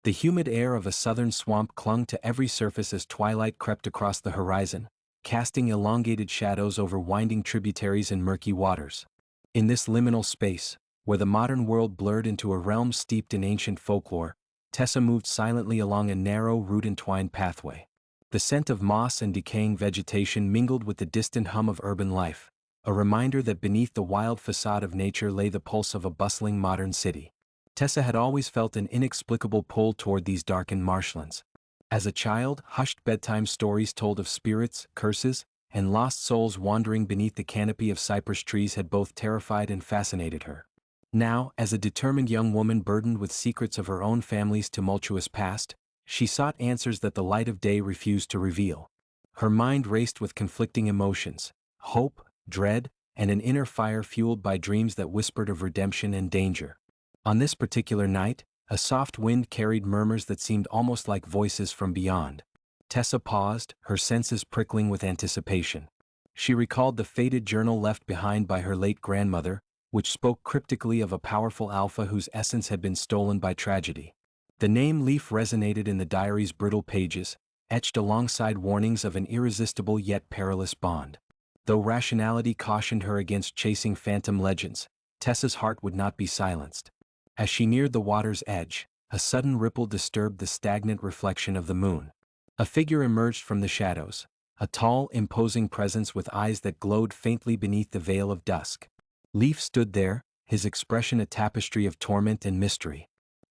The humid air of a southern swamp clung to every surface as twilight crept across the horizon, casting elongated shadows over winding tributaries and murky waters. In this liminal space, where the modern world blurred into a realm steeped in ancient folklore, Tessa moved silently along a narrow, root-entwined pathway. The scent of moss and decaying vegetation mingled with the distant hum of urban life, a reminder that beneath the wild facade of nature lay the pulse of a bustling modern city. Tessa had always felt an inexplicable pull toward these darkened marshlands. As a child, hushed bedtime stories told of spirits, curses, and lost souls wandering beneath the canopy of cypress trees had both terrified and fascinated her. Now, as a determined young woman burdened with secrets of her own family's tumultuous past, she sought answers that the light of day refused to reveal. Her mind raced with conflicting emotions, hope, dread, and an inner fire fueled by dreams that whispered of redemption and danger. On this particular night, a soft wind carried murmurs that seemed almost like voices from beyond. Tessa paused, her senses prickling with anticipation. She recalled the faded journal left behind by her late grandmother, which spoke cryptically of a powerful alpha whose essence had been stolen by tragedy. The name Leaf resonated in the diary's brittle pages, etched alongside warnings of an irresistible yet perilous bond. Though rationality cautioned her against chasing phantom legends, Tessa's heart would not be silenced. As she neared the water's edge, a sudden ripple disturbed the stagnant reflection of the moon. A figure emerged from the shadows, a tall, imposing presence with eyes that glowed faintly beneath the veil of dusk. Leaf stood there, his expression a tapestry of torment and mystery.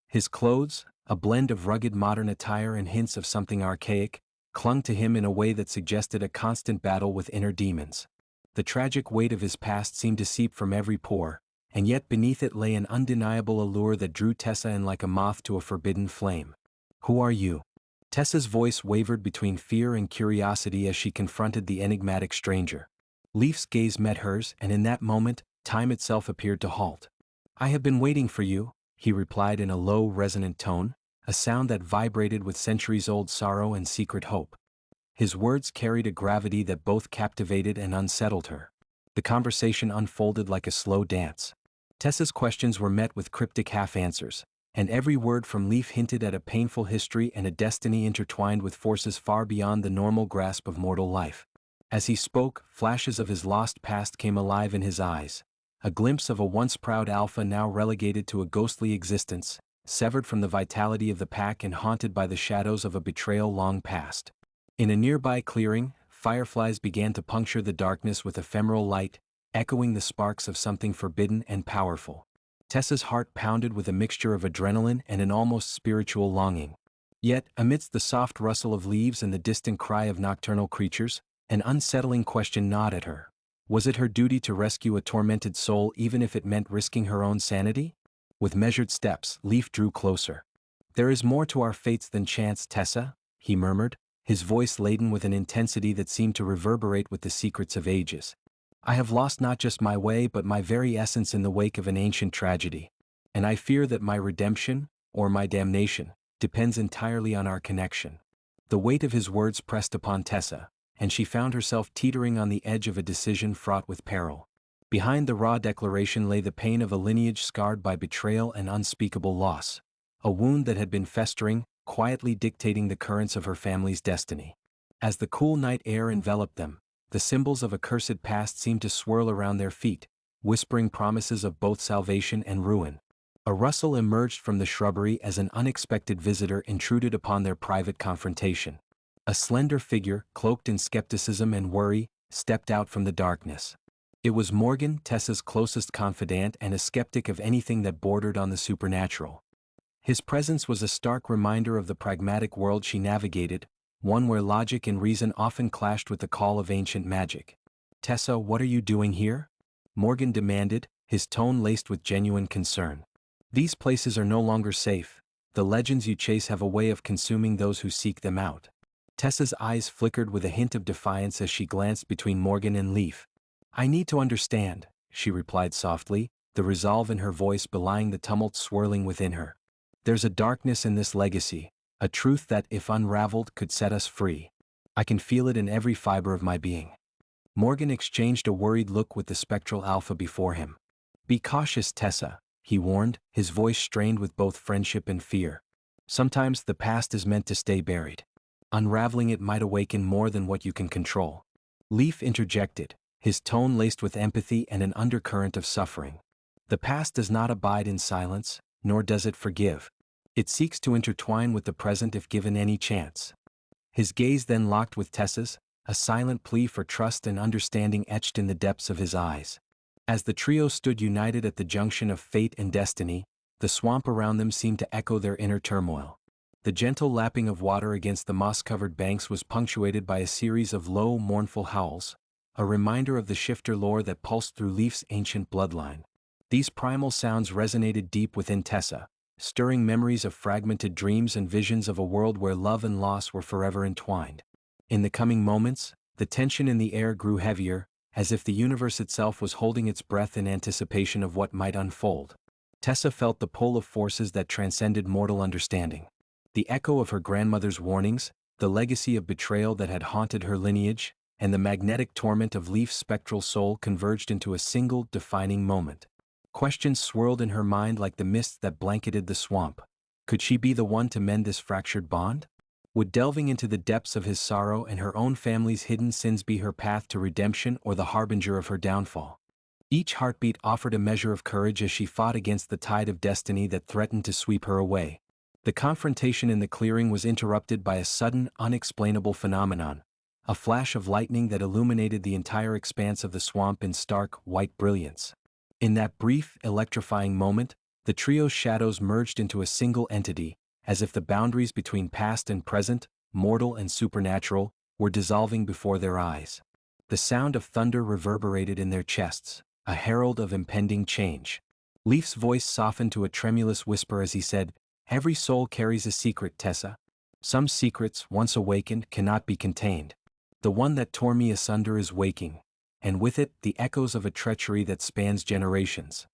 His clothes, a blend of rugged modern attire and hints of something archaic, clung to him in a way that suggested a constant battle with inner demons. The tragic weight of his past seemed to seep from every pore, and yet beneath it lay an undeniable allure that drew Tessa in like a moth to a forbidden flame. "Who are you?" Tessa's voice wavered between fear and curiosity as she confronted the enigmatic stranger. Leaf's gaze met hers, and in that moment, time itself appeared to halt. "I have been waiting for you," he replied in a low, resonant tone, a sound that vibrated with centuries-old sorrow and secret hope. His words carried a gravity that both captivated and unsettled her. The conversation unfolded like a slow dance. Tessa's questions were met with cryptic half-answers, and every word from Leaf hinted at a painful history and a destiny intertwined with forces far beyond the normal grasp of mortal life. As he spoke, flashes of his lost past came alive in his eyes, a glimpse of a once proud alpha now relegated to a ghostly existence, severed from the vitality of the pack and haunted by the shadows of a betrayal long past. In a nearby clearing, fireflies began to puncture the darkness with ephemeral light, echoing the sparks of something forbidden and powerful. Tessa's heart pounded with a mixture of adrenaline and an almost spiritual longing. Yet, amidst the soft rustle of leaves and the distant cry of nocturnal creatures, an unsettling question gnawed at her. Was it her duty to rescue a tormented soul even if it meant risking her own sanity? With measured steps, Leaf drew closer. "There is more to our fates than chance, Tessa," he murmured, his voice laden with an intensity that seemed to reverberate with the secrets of ages. "I have lost not just my way but my very essence in the wake of an ancient tragedy, and I fear that my redemption, or my damnation, depends entirely on our connection." The weight of his words pressed upon Tessa, and she found herself teetering on the edge of a decision fraught with peril. Behind the raw declaration lay the pain of a lineage scarred by betrayal and unspeakable loss, a wound that had been festering, quietly dictating the currents of her family's destiny. As the cool night air enveloped them, the symbols of a cursed past seemed to swirl around their feet, whispering promises of both salvation and ruin. A rustle emerged from the shrubbery as an unexpected visitor intruded upon their private confrontation. A slender figure, cloaked in skepticism and worry, stepped out from the darkness. It was Morgan, Tessa's closest confidant and a skeptic of anything that bordered on the supernatural. His presence was a stark reminder of the pragmatic world she navigated, one where logic and reason often clashed with the call of ancient magic. "Tessa, what are you doing here?" Morgan demanded, his tone laced with genuine concern. "These places are no longer safe. The legends you chase have a way of consuming those who seek them out." Tessa's eyes flickered with a hint of defiance as she glanced between Morgan and Leaf. "I need to understand," she replied softly, the resolve in her voice belying the tumult swirling within her. "There's a darkness in this legacy, a truth that, if unraveled, could set us free. I can feel it in every fiber of my being." Morgan exchanged a worried look with the spectral alpha before him. "Be cautious, Tessa," he warned, his voice strained with both friendship and fear. Sometimes the past is meant to stay buried. Unraveling it might awaken more than what you can control. Leaf interjected, his tone laced with empathy and an undercurrent of suffering. The past does not abide in silence, nor does it forgive. It seeks to intertwine with the present if given any chance. His gaze then locked with Tessa's, a silent plea for trust and understanding etched in the depths of his eyes. As the trio stood united at the junction of fate and destiny, the swamp around them seemed to echo their inner turmoil. The gentle lapping of water against the moss-covered banks was punctuated by a series of low, mournful howls, a reminder of the shifter lore that pulsed through Leaf's ancient bloodline. These primal sounds resonated deep within Tessa, stirring memories of fragmented dreams and visions of a world where love and loss were forever entwined. In the coming moments, the tension in the air grew heavier, as if the universe itself was holding its breath in anticipation of what might unfold. Tessa felt the pull of forces that transcended mortal understanding. The echo of her grandmother's warnings, the legacy of betrayal that had haunted her lineage, and the magnetic torment of Leaf's spectral soul converged into a single, defining moment. Questions swirled in her mind like the mists that blanketed the swamp. Could she be the one to mend this fractured bond? Would delving into the depths of his sorrow and her own family's hidden sins be her path to redemption or the harbinger of her downfall? Each heartbeat offered a measure of courage as she fought against the tide of destiny that threatened to sweep her away. The confrontation in the clearing was interrupted by a sudden, unexplainable phenomenon, a flash of lightning that illuminated the entire expanse of the swamp in stark, white brilliance. In that brief, electrifying moment, the trio's shadows merged into a single entity, as if the boundaries between past and present, mortal and supernatural, were dissolving before their eyes. The sound of thunder reverberated in their chests, a herald of impending change. Leaf's voice softened to a tremulous whisper as he said, "Every soul carries a secret, Tessa. Some secrets, once awakened, cannot be contained. The one that tore me asunder is waking, and with it, the echoes of a treachery that spans generations."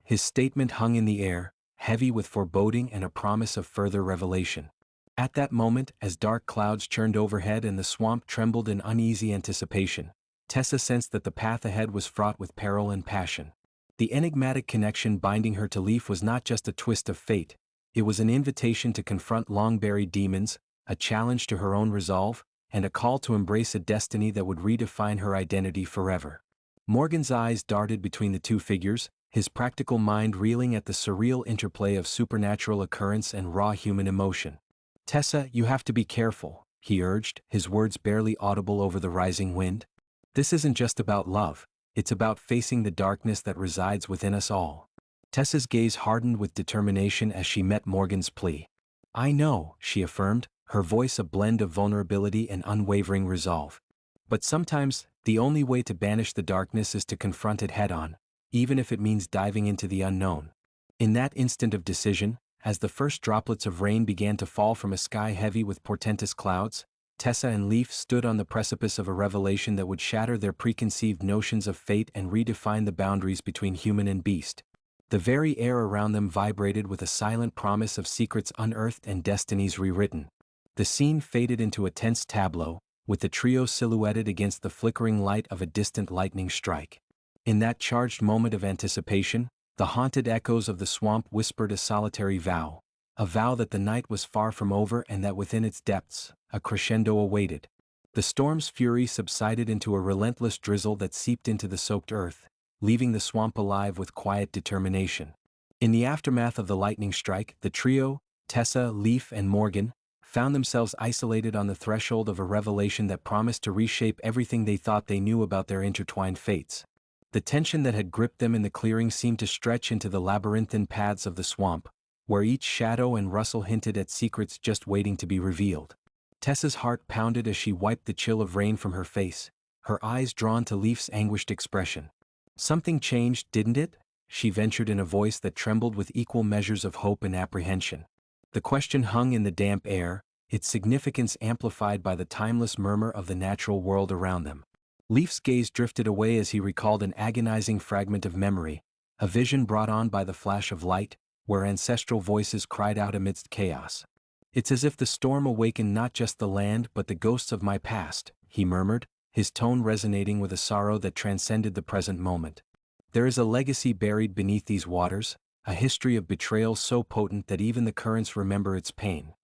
His statement hung in the air, heavy with foreboding and a promise of further revelation. At that moment, as dark clouds churned overhead and the swamp trembled in uneasy anticipation, Tessa sensed that the path ahead was fraught with peril and passion. The enigmatic connection binding her to Leaf was not just a twist of fate, it was an invitation to confront long-buried demons, a challenge to her own resolve, and a call to embrace a destiny that would redefine her identity forever. Morgan's eyes darted between the two figures, his practical mind reeling at the surreal interplay of supernatural occurrence and raw human emotion. "Tessa, you have to be careful," he urged, his words barely audible over the rising wind. "This isn't just about love, it's about facing the darkness that resides within us all." Tessa's gaze hardened with determination as she met Morgan's plea. "I know," she affirmed, her voice a blend of vulnerability and unwavering resolve. "But sometimes, the only way to banish the darkness is to confront it head-on, even if it means diving into the unknown." In that instant of decision, as the first droplets of rain began to fall from a sky heavy with portentous clouds, Tessa and Leaf stood on the precipice of a revelation that would shatter their preconceived notions of fate and redefine the boundaries between human and beast. The very air around them vibrated with a silent promise of secrets unearthed and destinies rewritten. The scene faded into a tense tableau, with the trio silhouetted against the flickering light of a distant lightning strike. In that charged moment of anticipation, the haunted echoes of the swamp whispered a solitary vow, a vow that the night was far from over and that within its depths, a crescendo awaited. The storm's fury subsided into a relentless drizzle that seeped into the soaked earth, leaving the swamp alive with quiet determination. In the aftermath of the lightning strike, the trio, Tessa, Leaf, and Morgan, found themselves isolated on the threshold of a revelation that promised to reshape everything they thought they knew about their intertwined fates. The tension that had gripped them in the clearing seemed to stretch into the labyrinthine paths of the swamp, where each shadow and rustle hinted at secrets just waiting to be revealed. Tessa's heart pounded as she wiped the chill of rain from her face, her eyes drawn to Leaf's anguished expression. "Something changed, didn't it?" she ventured in a voice that trembled with equal measures of hope and apprehension. The question hung in the damp air, its significance amplified by the timeless murmur of the natural world around them. Leaf's gaze drifted away as he recalled an agonizing fragment of memory, a vision brought on by the flash of light, where ancestral voices cried out amidst chaos. "It's as if the storm awakened not just the land but the ghosts of my past," he murmured, his tone resonating with a sorrow that transcended the present moment. "There is a legacy buried beneath these waters, a history of betrayal so potent that even the currents remember its pain.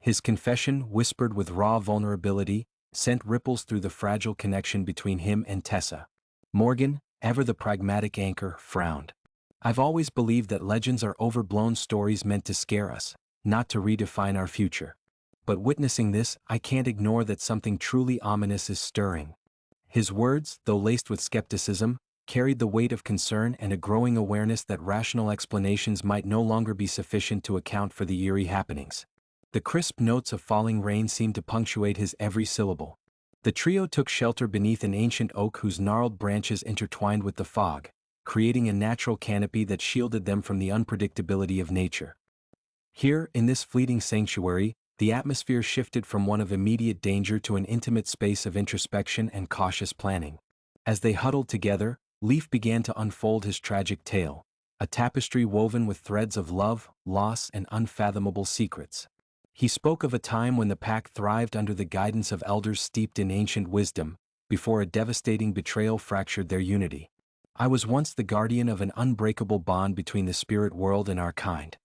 His confession, whispered with raw vulnerability, sent ripples through the fragile connection between him and Tessa. Morgan, ever the pragmatic anchor, frowned. I've always believed that legends are overblown stories meant to scare us, not to redefine our future. But witnessing this, I can't ignore that something truly ominous is stirring. His words, though laced with skepticism, carried the weight of concern and a growing awareness that rational explanations might no longer be sufficient to account for the eerie happenings. The crisp notes of falling rain seemed to punctuate his every syllable. The trio took shelter beneath an ancient oak whose gnarled branches intertwined with the fog, creating a natural canopy that shielded them from the unpredictability of nature. Here, in this fleeting sanctuary, the atmosphere shifted from one of immediate danger to an intimate space of introspection and cautious planning. As they huddled together, Leaf began to unfold his tragic tale, a tapestry woven with threads of love, loss, and unfathomable secrets. He spoke of a time when the pack thrived under the guidance of elders steeped in ancient wisdom, before a devastating betrayal fractured their unity. I was once the guardian of an unbreakable bond between the spirit world and our kind.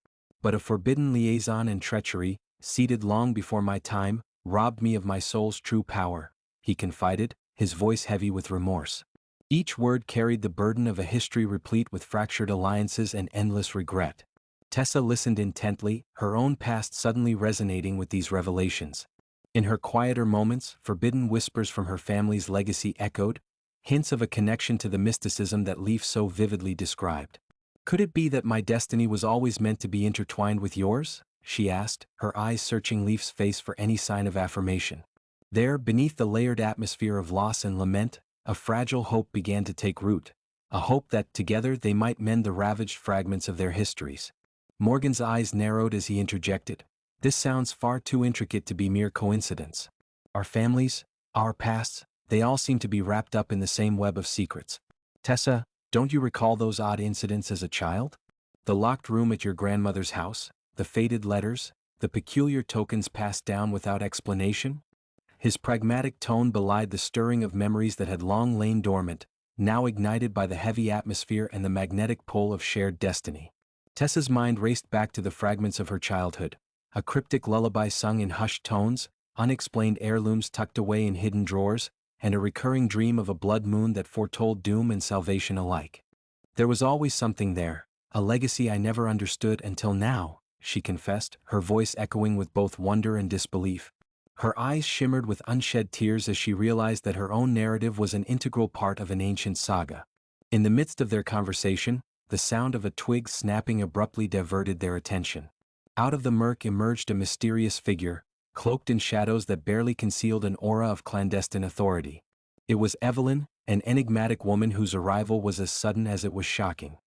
But a forbidden liaison and treachery, seated long before my time, robbed me of my soul's true power, he confided, his voice heavy with remorse. Each word carried the burden of a history replete with fractured alliances and endless regret. Tessa listened intently, her own past suddenly resonating with these revelations. In her quieter moments, forbidden whispers from her family's legacy echoed, hints of a connection to the mysticism that Leaf so vividly described. Could it be that my destiny was always meant to be intertwined with yours? She asked, her eyes searching Leaf's face for any sign of affirmation. There, beneath the layered atmosphere of loss and lament, a fragile hope began to take root, a hope that, together, they might mend the ravaged fragments of their histories. Morgan's eyes narrowed as he interjected, "This sounds far too intricate to be mere coincidence. Our families, our pasts, they all seem to be wrapped up in the same web of secrets. Tessa, don't you recall those odd incidents as a child? The locked room at your grandmother's house, the faded letters, the peculiar tokens passed down without explanation?" His pragmatic tone belied the stirring of memories that had long lain dormant, now ignited by the heavy atmosphere and the magnetic pull of shared destiny. Tessa's mind raced back to the fragments of her childhood, a cryptic lullaby sung in hushed tones, unexplained heirlooms tucked away in hidden drawers, and a recurring dream of a blood moon that foretold doom and salvation alike. There was always something there, a legacy I never understood until now, she confessed, her voice echoing with both wonder and disbelief. Her eyes shimmered with unshed tears as she realized that her own narrative was an integral part of an ancient saga. In the midst of their conversation, the sound of a twig snapping abruptly diverted their attention. Out of the murk emerged a mysterious figure, cloaked in shadows that barely concealed an aura of clandestine authority. It was Evelyn, an enigmatic woman whose arrival was as sudden as it was shocking.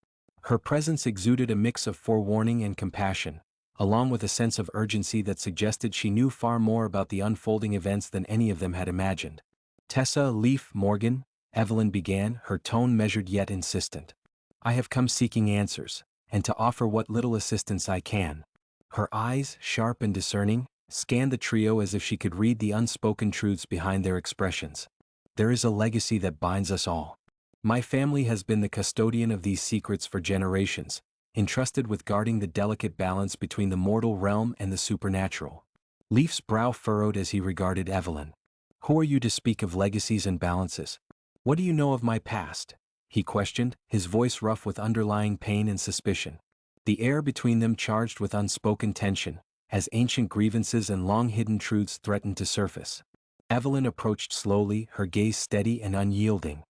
Her presence exuded a mix of forewarning and compassion, along with a sense of urgency that suggested she knew far more about the unfolding events than any of them had imagined. "Tessa, Leaf, Morgan," Evelyn began, her tone measured yet insistent. "I have come seeking answers, and to offer what little assistance I can." Her eyes, sharp and discerning, scanned the trio as if she could read the unspoken truths behind their expressions. "There is a legacy that binds us all. My family has been the custodian of these secrets for generations, entrusted with guarding the delicate balance between the mortal realm and the supernatural." Leaf's brow furrowed as he regarded Evelyn. "Who are you to speak of legacies and balances? What do you know of my past?" he questioned, his voice rough with underlying pain and suspicion. The air between them charged with unspoken tension, as ancient grievances and long-hidden truths threatened to surface. Evelyn approached slowly, her gaze steady and unyielding.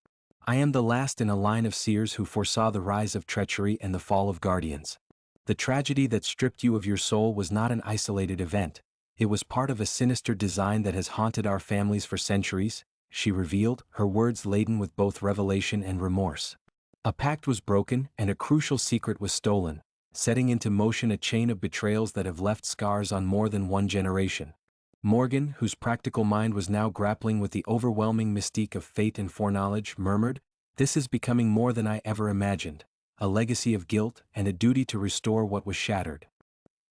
"I am the last in a line of seers who foresaw the rise of treachery and the fall of guardians. The tragedy that stripped you of your soul was not an isolated event. It was part of a sinister design that has haunted our families for centuries," she revealed, her words laden with both revelation and remorse. "A pact was broken and a crucial secret was stolen, setting into motion a chain of betrayals that have left scars on more than one generation." Morgan, whose practical mind was now grappling with the overwhelming mystique of fate and foreknowledge, murmured, "This is becoming more than I ever imagined, a legacy of guilt and a duty to restore what was shattered."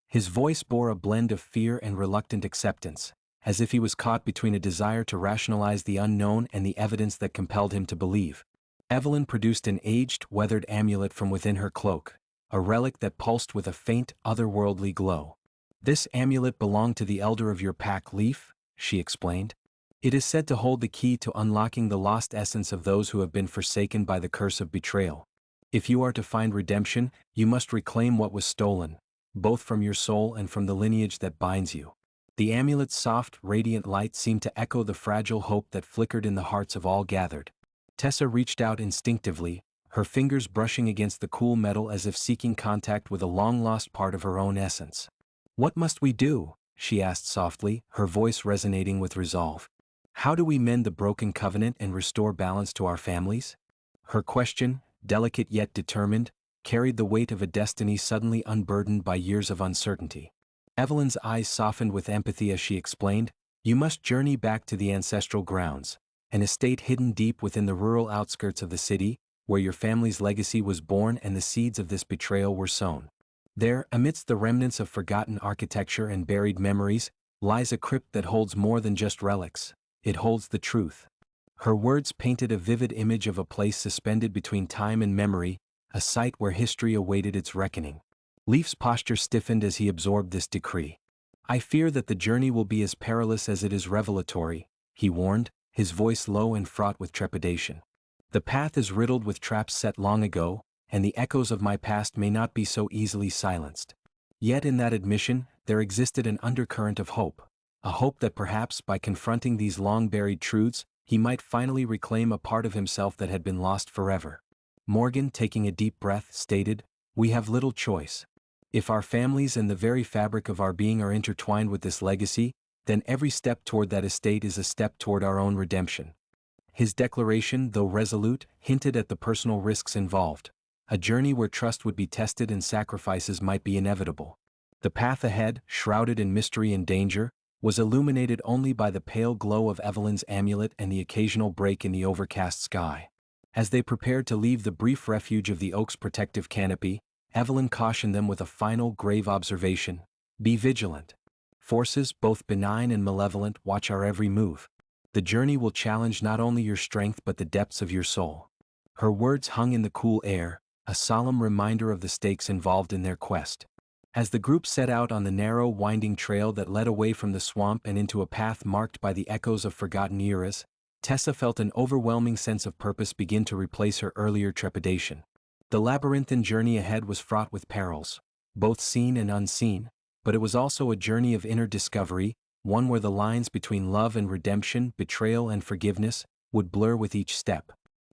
His voice bore a blend of fear and reluctant acceptance, as if he was caught between a desire to rationalize the unknown and the evidence that compelled him to believe. Evelyn produced an aged, weathered amulet from within her cloak, a relic that pulsed with a faint, otherworldly glow. "This amulet belonged to the elder of your pack, Leaf," she explained. "It is said to hold the key to unlocking the lost essence of those who have been forsaken by the curse of betrayal. If you are to find redemption, you must reclaim what was stolen, both from your soul and from the lineage that binds you." The amulet's soft, radiant light seemed to echo the fragile hope that flickered in the hearts of all gathered. Tessa reached out instinctively, her fingers brushing against the cool metal as if seeking contact with a long-lost part of her own essence. "What must we do?" she asked softly, her voice resonating with resolve. "How do we mend the broken covenant and restore balance to our families?" Her question, delicate yet determined, carried the weight of a destiny suddenly unburdened by years of uncertainty. Evelyn's eyes softened with empathy as she explained, "You must journey back to the ancestral grounds, an estate hidden deep within the rural outskirts of the city, where your family's legacy was born and the seeds of this betrayal were sown. There, amidst the remnants of forgotten architecture and buried memories, lies a crypt that holds more than just relics. It holds the truth." Her words painted a vivid image of a place suspended between time and memory, a site where history awaited its reckoning. Leaf's posture stiffened as he absorbed this decree. "I fear that the journey will be as perilous as it is revelatory," he warned, his voice low and fraught with trepidation. "The path is riddled with traps set long ago, and the echoes of my past may not be so easily silenced." Yet in that admission, there existed an undercurrent of hope, a hope that perhaps by confronting these long-buried truths, he might finally reclaim a part of himself that had been lost forever. Morgan, taking a deep breath, stated, "We have little choice. If our families and the very fabric of our being are intertwined with this legacy, then every step toward that estate is a step toward our own redemption." His declaration, though resolute, hinted at the personal risks involved. A journey where trust would be tested and sacrifices might be inevitable. The path ahead, shrouded in mystery and danger, was illuminated only by the pale glow of Evelyn's amulet and the occasional break in the overcast sky. As they prepared to leave the brief refuge of the oak's protective canopy, Evelyn cautioned them with a final grave observation: "Be vigilant. Forces, both benign and malevolent, watch our every move. The journey will challenge not only your strength but the depths of your soul." Her words hung in the cool air, a solemn reminder of the stakes involved in their quest. As the group set out on the narrow, winding trail that led away from the swamp and into a path marked by the echoes of forgotten eras, Tessa felt an overwhelming sense of purpose begin to replace her earlier trepidation. The labyrinthine journey ahead was fraught with perils, both seen and unseen, but it was also a journey of inner discovery, one where the lines between love and redemption, betrayal and forgiveness, would blur with each step.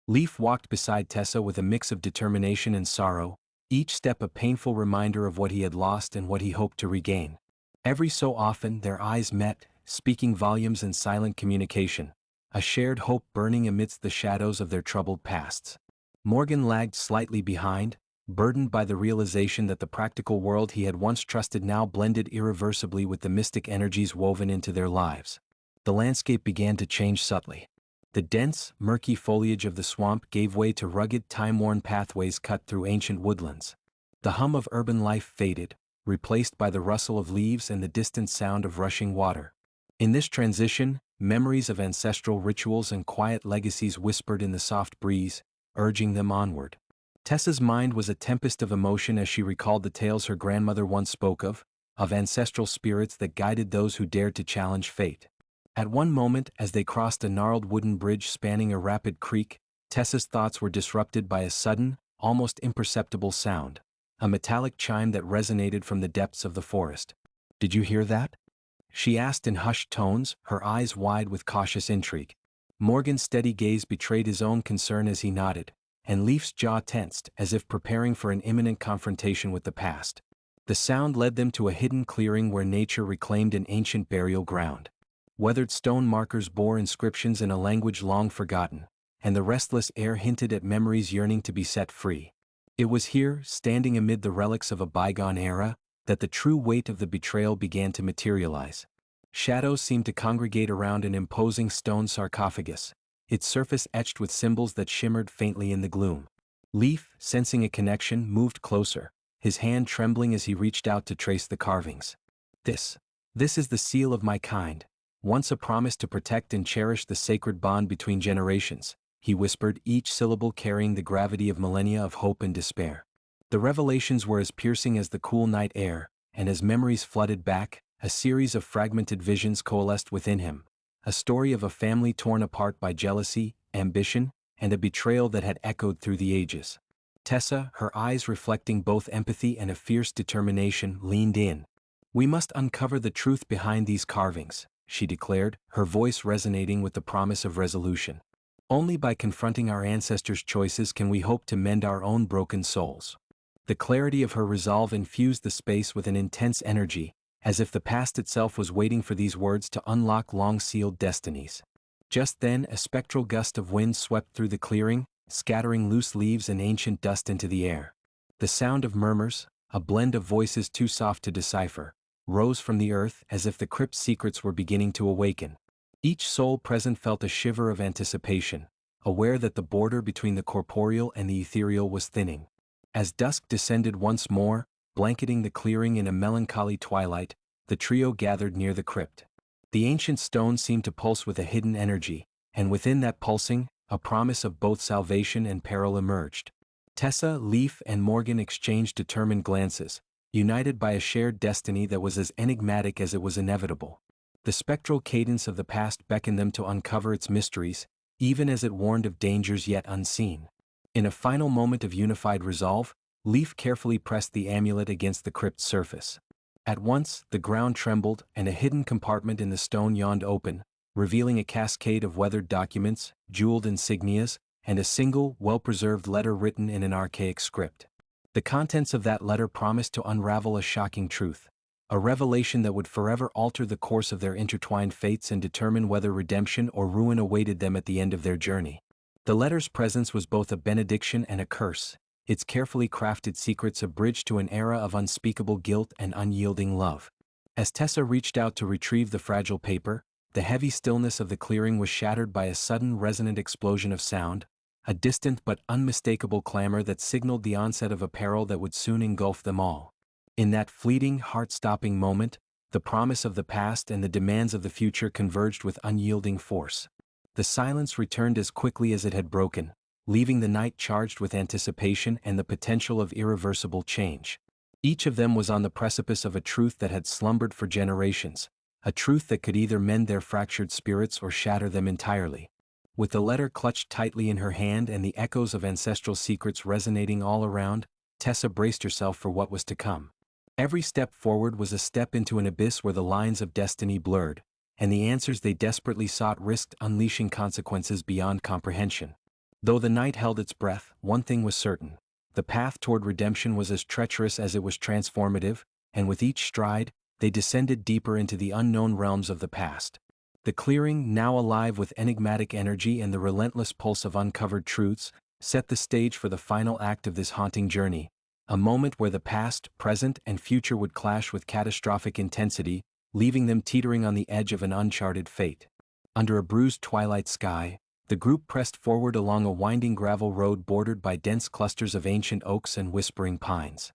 Leaf walked beside Tessa with a mix of determination and sorrow, each step a painful reminder of what he had lost and what he hoped to regain. Every so often their eyes met, speaking volumes in silent communication, a shared hope burning amidst the shadows of their troubled pasts. Morgan lagged slightly behind, burdened by the realization that the practical world he had once trusted now blended irreversibly with the mystic energies woven into their lives. The landscape began to change subtly. The dense, murky foliage of the swamp gave way to rugged, time-worn pathways cut through ancient woodlands. The hum of urban life faded, replaced by the rustle of leaves and the distant sound of rushing water. In this transition, memories of ancestral rituals and quiet legacies whispered in the soft breeze, urging them onward. Tessa's mind was a tempest of emotion as she recalled the tales her grandmother once spoke of ancestral spirits that guided those who dared to challenge fate. At one moment, as they crossed a gnarled wooden bridge spanning a rapid creek, Tessa's thoughts were disrupted by a sudden, almost imperceptible sound, a metallic chime that resonated from the depths of the forest. "Did you hear that?" she asked in hushed tones, her eyes wide with cautious intrigue. Morgan's steady gaze betrayed his own concern as he nodded, and Leaf's jaw tensed as if preparing for an imminent confrontation with the past. The sound led them to a hidden clearing where nature reclaimed an ancient burial ground. Weathered stone markers bore inscriptions in a language long forgotten, and the restless air hinted at memories yearning to be set free. It was here, standing amid the relics of a bygone era, that the true weight of the betrayal began to materialize. Shadows seemed to congregate around an imposing stone sarcophagus, its surface etched with symbols that shimmered faintly in the gloom. Leaf, sensing a connection, moved closer, his hand trembling as he reached out to trace the carvings. This is the seal of my kind, once a promise to protect and cherish the sacred bond between generations," he whispered, each syllable carrying the gravity of millennia of hope and despair. The revelations were as piercing as the cool night air, and as memories flooded back, a series of fragmented visions coalesced within him. A story of a family torn apart by jealousy, ambition, and a betrayal that had echoed through the ages. Tessa, her eyes reflecting both empathy and a fierce determination, leaned in. "We must uncover the truth behind these carvings," she declared, her voice resonating with the promise of resolution. "Only by confronting our ancestors' choices can we hope to mend our own broken souls." The clarity of her resolve infused the space with an intense energy, as if the past itself was waiting for these words to unlock long-sealed destinies. Just then, a spectral gust of wind swept through the clearing, scattering loose leaves and ancient dust into the air. The sound of murmurs, a blend of voices too soft to decipher, rose from the earth as if the crypt's secrets were beginning to awaken. Each soul present felt a shiver of anticipation, aware that the border between the corporeal and the ethereal was thinning. As dusk descended once more, blanketing the clearing in a melancholy twilight, the trio gathered near the crypt. The ancient stone seemed to pulse with a hidden energy, and within that pulsing, a promise of both salvation and peril emerged. Tessa, Leaf, and Morgan exchanged determined glances, united by a shared destiny that was as enigmatic as it was inevitable. The spectral cadence of the past beckoned them to uncover its mysteries, even as it warned of dangers yet unseen. In a final moment of unified resolve, Leaf carefully pressed the amulet against the crypt's surface. At once, the ground trembled, and a hidden compartment in the stone yawned open, revealing a cascade of weathered documents, jeweled insignias, and a single, well-preserved letter written in an archaic script. The contents of that letter promised to unravel a shocking truth, a revelation that would forever alter the course of their intertwined fates and determine whether redemption or ruin awaited them at the end of their journey. The letter's presence was both a benediction and a curse, its carefully crafted secrets a bridge to an era of unspeakable guilt and unyielding love. As Tessa reached out to retrieve the fragile paper, the heavy stillness of the clearing was shattered by a sudden resonant explosion of sound, a distant but unmistakable clamor that signaled the onset of a peril that would soon engulf them all. In that fleeting, heart-stopping moment, the promise of the past and the demands of the future converged with unyielding force. The silence returned as quickly as it had broken, leaving the night charged with anticipation and the potential of irreversible change. Each of them was on the precipice of a truth that had slumbered for generations, a truth that could either mend their fractured spirits or shatter them entirely. With the letter clutched tightly in her hand and the echoes of ancestral secrets resonating all around, Tessa braced herself for what was to come. Every step forward was a step into an abyss where the lines of destiny blurred, and the answers they desperately sought risked unleashing consequences beyond comprehension. Though the night held its breath, one thing was certain: the path toward redemption was as treacherous as it was transformative, and with each stride, they descended deeper into the unknown realms of the past. The clearing, now alive with enigmatic energy and the relentless pulse of uncovered truths, set the stage for the final act of this haunting journey, a moment where the past, present, and future would clash with catastrophic intensity, leaving them teetering on the edge of an uncharted fate. Under a bruised twilight sky, the group pressed forward along a winding gravel road bordered by dense clusters of ancient oaks and whispering pines.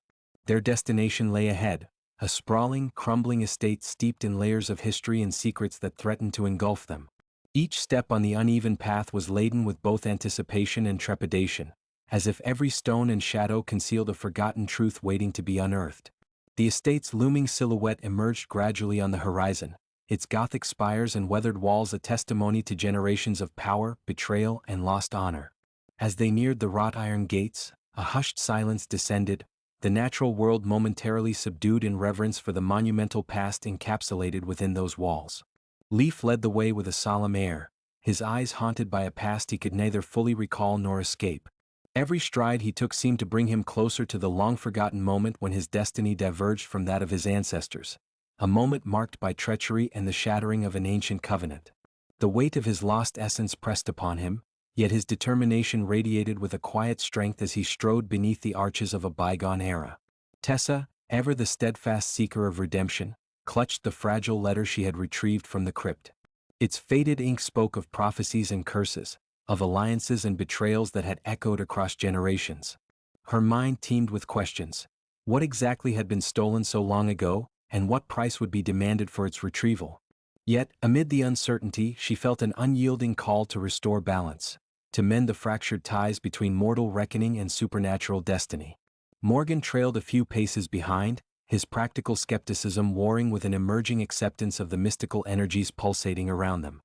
Their destination lay ahead, a sprawling, crumbling estate steeped in layers of history and secrets that threatened to engulf them. Each step on the uneven path was laden with both anticipation and trepidation, as if every stone and shadow concealed a forgotten truth waiting to be unearthed. The estate's looming silhouette emerged gradually on the horizon, its Gothic spires and weathered walls a testimony to generations of power, betrayal, and lost honor. As they neared the wrought iron gates, a hushed silence descended, the natural world momentarily subdued in reverence for the monumental past encapsulated within those walls. Leaf led the way with a solemn air, his eyes haunted by a past he could neither fully recall nor escape. Every stride he took seemed to bring him closer to the long-forgotten moment when his destiny diverged from that of his ancestors, a moment marked by treachery and the shattering of an ancient covenant. The weight of his lost essence pressed upon him, yet his determination radiated with a quiet strength as he strode beneath the arches of a bygone era. Tessa, ever the steadfast seeker of redemption, clutched the fragile letter she had retrieved from the crypt. Its faded ink spoke of prophecies and curses, of alliances and betrayals that had echoed across generations. Her mind teemed with questions. What exactly had been stolen so long ago, and what price would be demanded for its retrieval? Yet, amid the uncertainty, she felt an unyielding call to restore balance, to mend the fractured ties between mortal reckoning and supernatural destiny. Morgan trailed a few paces behind, his practical skepticism warring with an emerging acceptance of the mystical energies pulsating around them.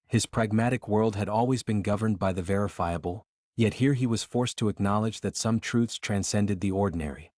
His pragmatic world had always been governed by the verifiable, yet here he was forced to acknowledge that some truths transcended the ordinary.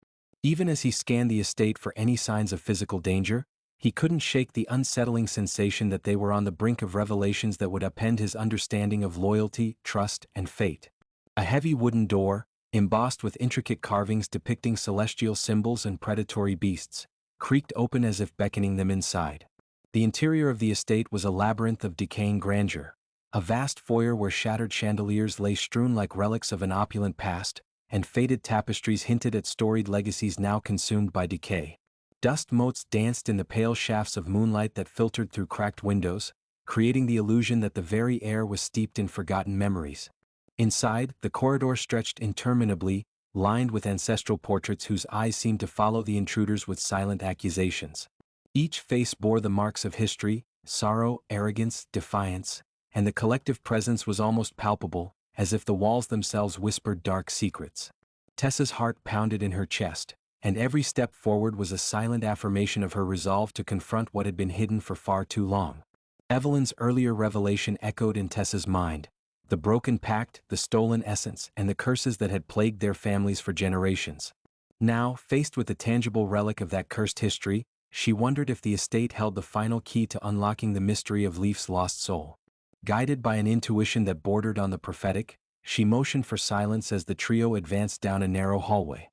Even as he scanned the estate for any signs of physical danger, he couldn't shake the unsettling sensation that they were on the brink of revelations that would upend his understanding of loyalty, trust, and fate. A heavy wooden door, embossed with intricate carvings depicting celestial symbols and predatory beasts, creaked open as if beckoning them inside. The interior of the estate was a labyrinth of decaying grandeur, a vast foyer where shattered chandeliers lay strewn like relics of an opulent past, and faded tapestries hinted at storied legacies now consumed by decay. Dust motes danced in the pale shafts of moonlight that filtered through cracked windows, creating the illusion that the very air was steeped in forgotten memories. Inside, the corridor stretched interminably, lined with ancestral portraits whose eyes seemed to follow the intruders with silent accusations. Each face bore the marks of history, sorrow, arrogance, defiance, and the collective presence was almost palpable, as if the walls themselves whispered dark secrets. Tessa's heart pounded in her chest, and every step forward was a silent affirmation of her resolve to confront what had been hidden for far too long. Evelyn's earlier revelation echoed in Tessa's mind: the broken pact, the stolen essence, and the curses that had plagued their families for generations. Now, faced with the tangible relic of that cursed history, she wondered if the estate held the final key to unlocking the mystery of Leaf's lost soul. Guided by an intuition that bordered on the prophetic, she motioned for silence as the trio advanced down a narrow hallway.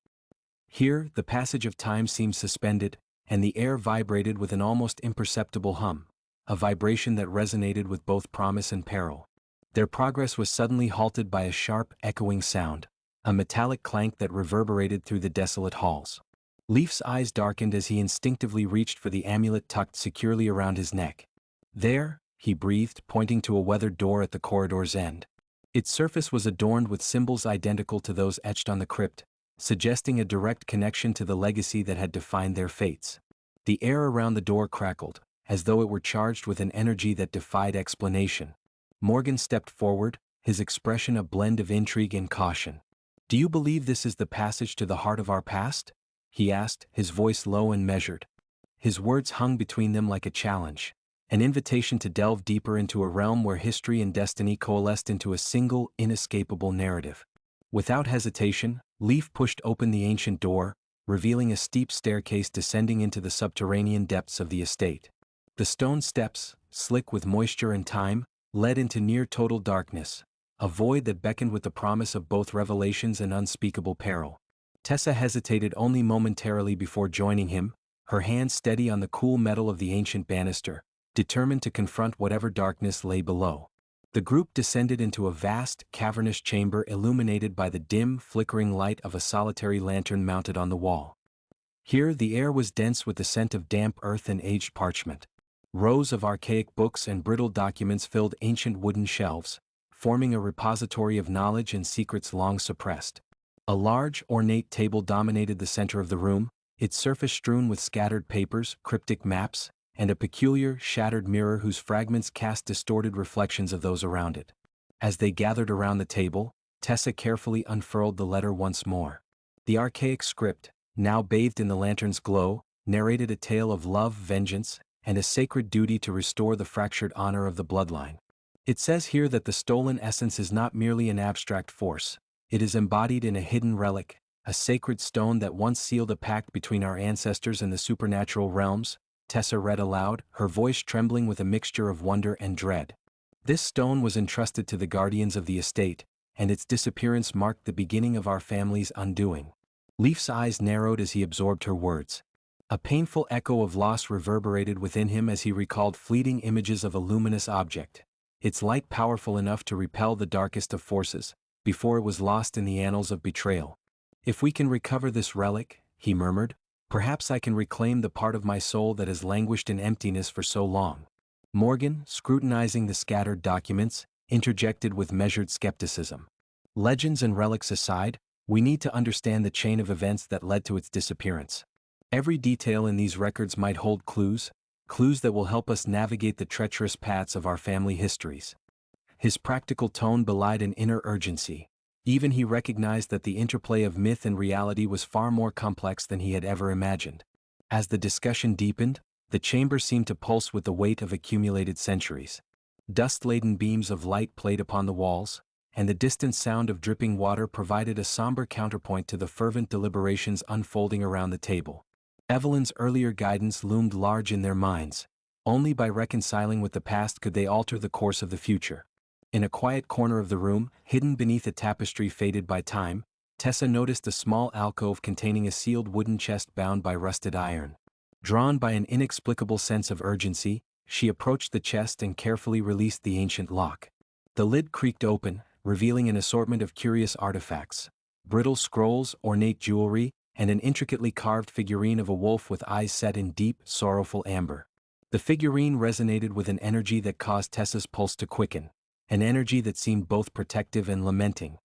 Here, the passage of time seemed suspended, and the air vibrated with an almost imperceptible hum, a vibration that resonated with both promise and peril. Their progress was suddenly halted by a sharp, echoing sound, a metallic clank that reverberated through the desolate halls. Leaf's eyes darkened as he instinctively reached for the amulet tucked securely around his neck. "There," he breathed, pointing to a weathered door at the corridor's end. Its surface was adorned with symbols identical to those etched on the crypt, suggesting a direct connection to the legacy that had defined their fates. The air around the door crackled, as though it were charged with an energy that defied explanation. Morgan stepped forward, his expression a blend of intrigue and caution. "Do you believe this is the passage to the heart of our past?" he asked, his voice low and measured. His words hung between them like a challenge, an invitation to delve deeper into a realm where history and destiny coalesced into a single, inescapable narrative. Without hesitation, Leaf pushed open the ancient door, revealing a steep staircase descending into the subterranean depths of the estate. The stone steps, slick with moisture and time, led into near-total darkness, a void that beckoned with the promise of both revelations and unspeakable peril. Tessa hesitated only momentarily before joining him, her hand steady on the cool metal of the ancient banister, determined to confront whatever darkness lay below. The group descended into a vast, cavernous chamber illuminated by the dim, flickering light of a solitary lantern mounted on the wall. Here the air was dense with the scent of damp earth and aged parchment. Rows of archaic books and brittle documents filled ancient wooden shelves, forming a repository of knowledge and secrets long suppressed. A large, ornate table dominated the center of the room, its surface strewn with scattered papers, cryptic maps, and a peculiar, shattered mirror whose fragments cast distorted reflections of those around it. As they gathered around the table, Tessa carefully unfurled the letter once more. The archaic script, now bathed in the lantern's glow, narrated a tale of love, vengeance, and a sacred duty to restore the fractured honor of the bloodline. It says here that the stolen essence is not merely an abstract force. It is embodied in a hidden relic, a sacred stone that once sealed a pact between our ancestors and the supernatural realms, Tessa read aloud, her voice trembling with a mixture of wonder and dread. This stone was entrusted to the guardians of the estate, and its disappearance marked the beginning of our family's undoing. Leaf's eyes narrowed as he absorbed her words. A painful echo of loss reverberated within him as he recalled fleeting images of a luminous object, its light powerful enough to repel the darkest of forces, before it was lost in the annals of betrayal. "If we can recover this relic," he murmured, "perhaps I can reclaim the part of my soul that has languished in emptiness for so long." Morgan, scrutinizing the scattered documents, interjected with measured skepticism. "Legends and relics aside, we need to understand the chain of events that led to its disappearance. Every detail in these records might hold clues that will help us navigate the treacherous paths of our family histories." His practical tone belied an inner urgency. Even he recognized that the interplay of myth and reality was far more complex than he had ever imagined. As the discussion deepened, the chamber seemed to pulse with the weight of accumulated centuries. Dust-laden beams of light played upon the walls, and the distant sound of dripping water provided a somber counterpoint to the fervent deliberations unfolding around the table. Evelyn's earlier guidance loomed large in their minds. Only by reconciling with the past could they alter the course of the future. In a quiet corner of the room, hidden beneath a tapestry faded by time, Tessa noticed a small alcove containing a sealed wooden chest bound by rusted iron. Drawn by an inexplicable sense of urgency, she approached the chest and carefully released the ancient lock. The lid creaked open, revealing an assortment of curious artifacts: brittle scrolls, ornate jewelry, and an intricately carved figurine of a wolf with eyes set in deep, sorrowful amber. The figurine resonated with an energy that caused Tessa's pulse to quicken, an energy that seemed both protective and lamenting.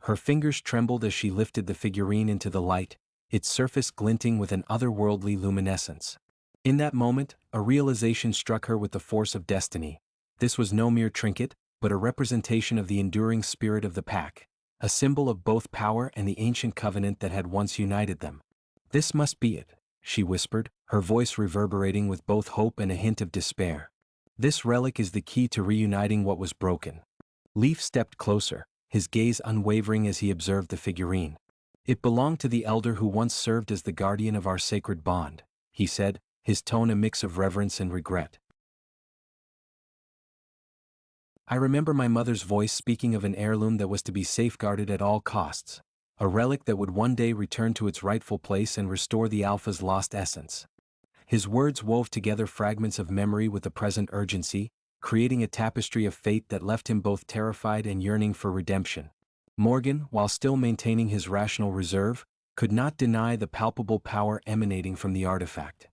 Her fingers trembled as she lifted the figurine into the light, its surface glinting with an otherworldly luminescence. In that moment, a realization struck her with the force of destiny. This was no mere trinket, but a representation of the enduring spirit of the pack, a symbol of both power and the ancient covenant that had once united them. "This must be it," she whispered, her voice reverberating with both hope and a hint of despair. "This relic is the key to reuniting what was broken." Leaf stepped closer, his gaze unwavering as he observed the figurine. "It belonged to the elder who once served as the guardian of our sacred bond," he said, his tone a mix of reverence and regret. "I remember my mother's voice speaking of an heirloom that was to be safeguarded at all costs, a relic that would one day return to its rightful place and restore the Alpha's lost essence." His words wove together fragments of memory with the present urgency, creating a tapestry of fate that left him both terrified and yearning for redemption. Morgan, while still maintaining his rational reserve, could not deny the palpable power emanating from the artifact.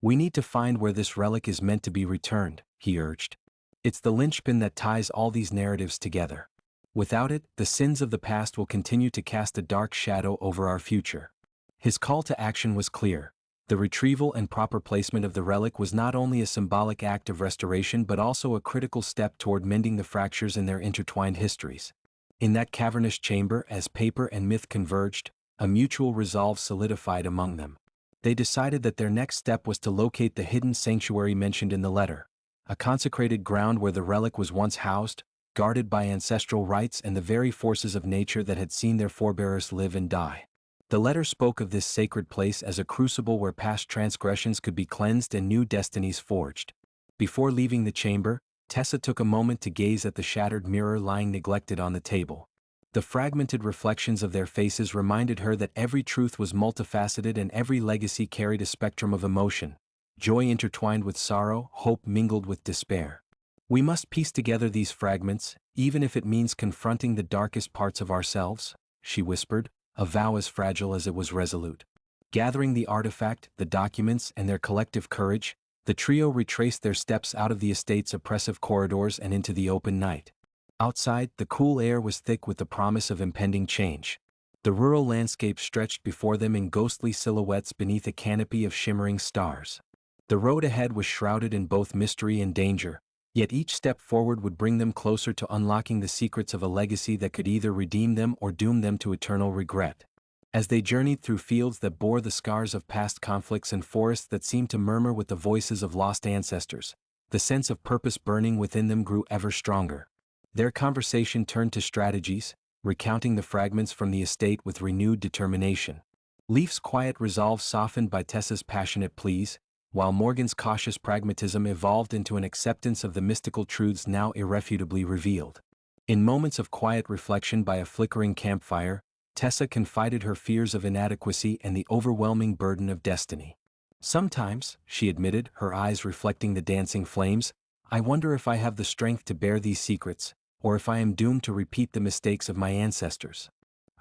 "We need to find where this relic is meant to be returned," he urged. "It's the linchpin that ties all these narratives together. Without it, the sins of the past will continue to cast a dark shadow over our future." His call to action was clear. The retrieval and proper placement of the relic was not only a symbolic act of restoration but also a critical step toward mending the fractures in their intertwined histories. In that cavernous chamber, as paper and myth converged, a mutual resolve solidified among them. They decided that their next step was to locate the hidden sanctuary mentioned in the letter, a consecrated ground where the relic was once housed, guarded by ancestral rites and the very forces of nature that had seen their forebears live and die. The letter spoke of this sacred place as a crucible where past transgressions could be cleansed and new destinies forged. Before leaving the chamber, Tessa took a moment to gaze at the shattered mirror lying neglected on the table. The fragmented reflections of their faces reminded her that every truth was multifaceted and every legacy carried a spectrum of emotion: joy intertwined with sorrow, hope mingled with despair. "We must piece together these fragments, even if it means confronting the darkest parts of ourselves," she whispered, a vow as fragile as it was resolute. Gathering the artifact, the documents, and their collective courage, the trio retraced their steps out of the estate's oppressive corridors and into the open night. Outside, the cool air was thick with the promise of impending change. The rural landscape stretched before them in ghostly silhouettes beneath a canopy of shimmering stars. The road ahead was shrouded in both mystery and danger, yet each step forward would bring them closer to unlocking the secrets of a legacy that could either redeem them or doom them to eternal regret. As they journeyed through fields that bore the scars of past conflicts and forests that seemed to murmur with the voices of lost ancestors, the sense of purpose burning within them grew ever stronger. Their conversation turned to strategies, recounting the fragments from the estate with renewed determination. Leaf's quiet resolve softened by Tessa's passionate pleas, while Morgan's cautious pragmatism evolved into an acceptance of the mystical truths now irrefutably revealed. In moments of quiet reflection by a flickering campfire, Tessa confided her fears of inadequacy and the overwhelming burden of destiny. "Sometimes," she admitted, her eyes reflecting the dancing flames, "I wonder if I have the strength to bear these secrets, or if I am doomed to repeat the mistakes of my ancestors."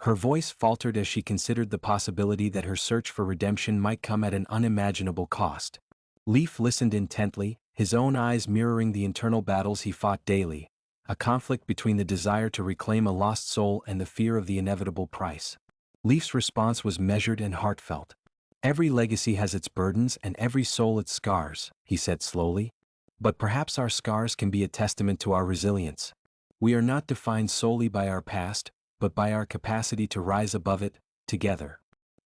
Her voice faltered as she considered the possibility that her search for redemption might come at an unimaginable cost. Leaf listened intently, his own eyes mirroring the internal battles he fought daily, a conflict between the desire to reclaim a lost soul and the fear of the inevitable price. Leaf's response was measured and heartfelt. "Every legacy has its burdens and every soul its scars," he said slowly. "But perhaps our scars can be a testament to our resilience. We are not defined solely by our past, but by our capacity to rise above it, together.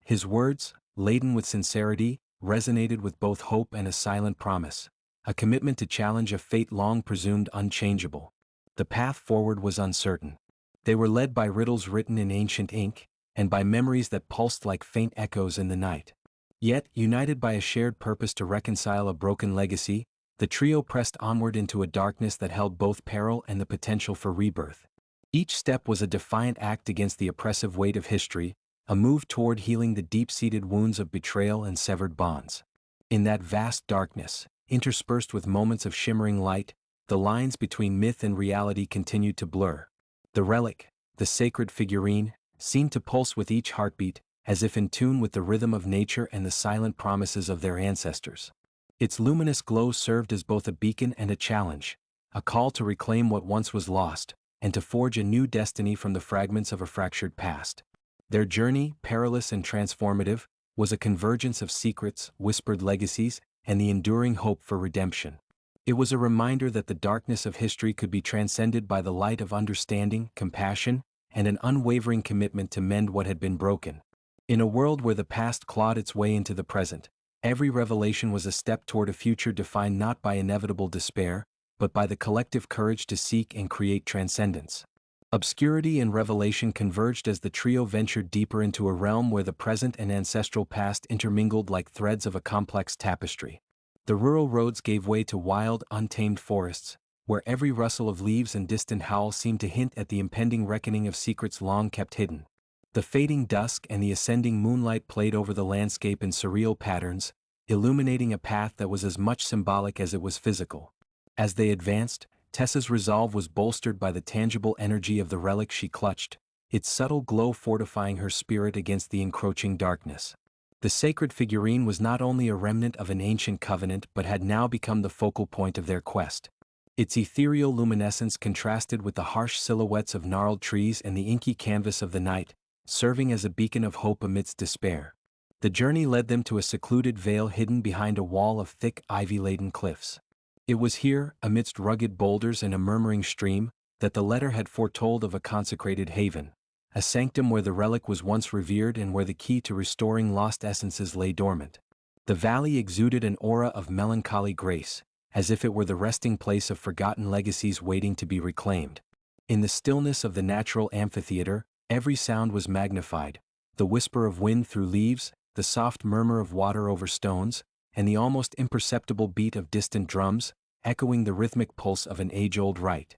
His words, laden with sincerity, resonated with both hope and a silent promise, a commitment to challenge a fate long presumed unchangeable. The path forward was uncertain. They were led by riddles written in ancient ink, and by memories that pulsed like faint echoes in the night. Yet, united by a shared purpose to reconcile a broken legacy, the trio pressed onward into a darkness that held both peril and the potential for rebirth. Each step was a defiant act against the oppressive weight of history, a move toward healing the deep-seated wounds of betrayal and severed bonds. In that vast darkness, interspersed with moments of shimmering light, the lines between myth and reality continued to blur. The relic, the sacred figurine, seemed to pulse with each heartbeat, as if in tune with the rhythm of nature and the silent promises of their ancestors. Its luminous glow served as both a beacon and a challenge, a call to reclaim what once was lost, and to forge a new destiny from the fragments of a fractured past. Their journey, perilous and transformative, was a convergence of secrets, whispered legacies, and the enduring hope for redemption. It was a reminder that the darkness of history could be transcended by the light of understanding, compassion, and an unwavering commitment to mend what had been broken. In a world where the past clawed its way into the present, every revelation was a step toward a future defined not by inevitable despair, but by the collective courage to seek and create transcendence. Obscurity and revelation converged as the trio ventured deeper into a realm where the present and ancestral past intermingled like threads of a complex tapestry. The rural roads gave way to wild, untamed forests, where every rustle of leaves and distant howl seemed to hint at the impending reckoning of secrets long kept hidden. The fading dusk and the ascending moonlight played over the landscape in surreal patterns, illuminating a path that was as much symbolic as it was physical. As they advanced, Tessa's resolve was bolstered by the tangible energy of the relic she clutched, its subtle glow fortifying her spirit against the encroaching darkness. The sacred figurine was not only a remnant of an ancient covenant but had now become the focal point of their quest. Its ethereal luminescence contrasted with the harsh silhouettes of gnarled trees and the inky canvas of the night, serving as a beacon of hope amidst despair. The journey led them to a secluded vale hidden behind a wall of thick ivy-laden cliffs. It was here, amidst rugged boulders and a murmuring stream, that the letter had foretold of a consecrated haven, a sanctum where the relic was once revered and where the key to restoring lost essences lay dormant. The valley exuded an aura of melancholy grace, as if it were the resting place of forgotten legacies waiting to be reclaimed. In the stillness of the natural amphitheater, every sound was magnified, the whisper of wind through leaves, the soft murmur of water over stones, and the almost imperceptible beat of distant drums, echoing the rhythmic pulse of an age-old rite.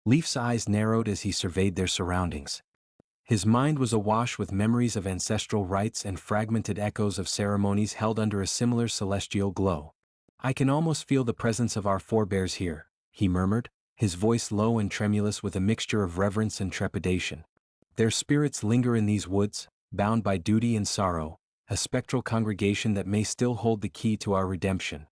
Leaf's eyes narrowed as he surveyed their surroundings. His mind was awash with memories of ancestral rites and fragmented echoes of ceremonies held under a similar celestial glow. "I can almost feel the presence of our forebears here," he murmured, his voice low and tremulous with a mixture of reverence and trepidation. "Their spirits linger in these woods, bound by duty and sorrow, a spectral congregation that may still hold the key to our redemption."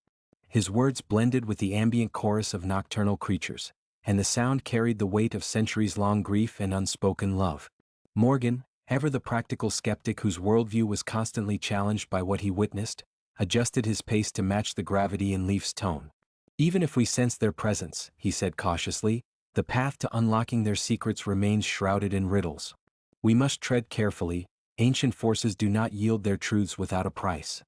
His words blended with the ambient chorus of nocturnal creatures, and the sound carried the weight of centuries-long grief and unspoken love. Morgan, ever the practical skeptic whose worldview was constantly challenged by what he witnessed, adjusted his pace to match the gravity in Leaf's tone. "Even if we sense their presence," he said cautiously, "the path to unlocking their secrets remains shrouded in riddles. We must tread carefully. Ancient forces do not yield their truths without a price."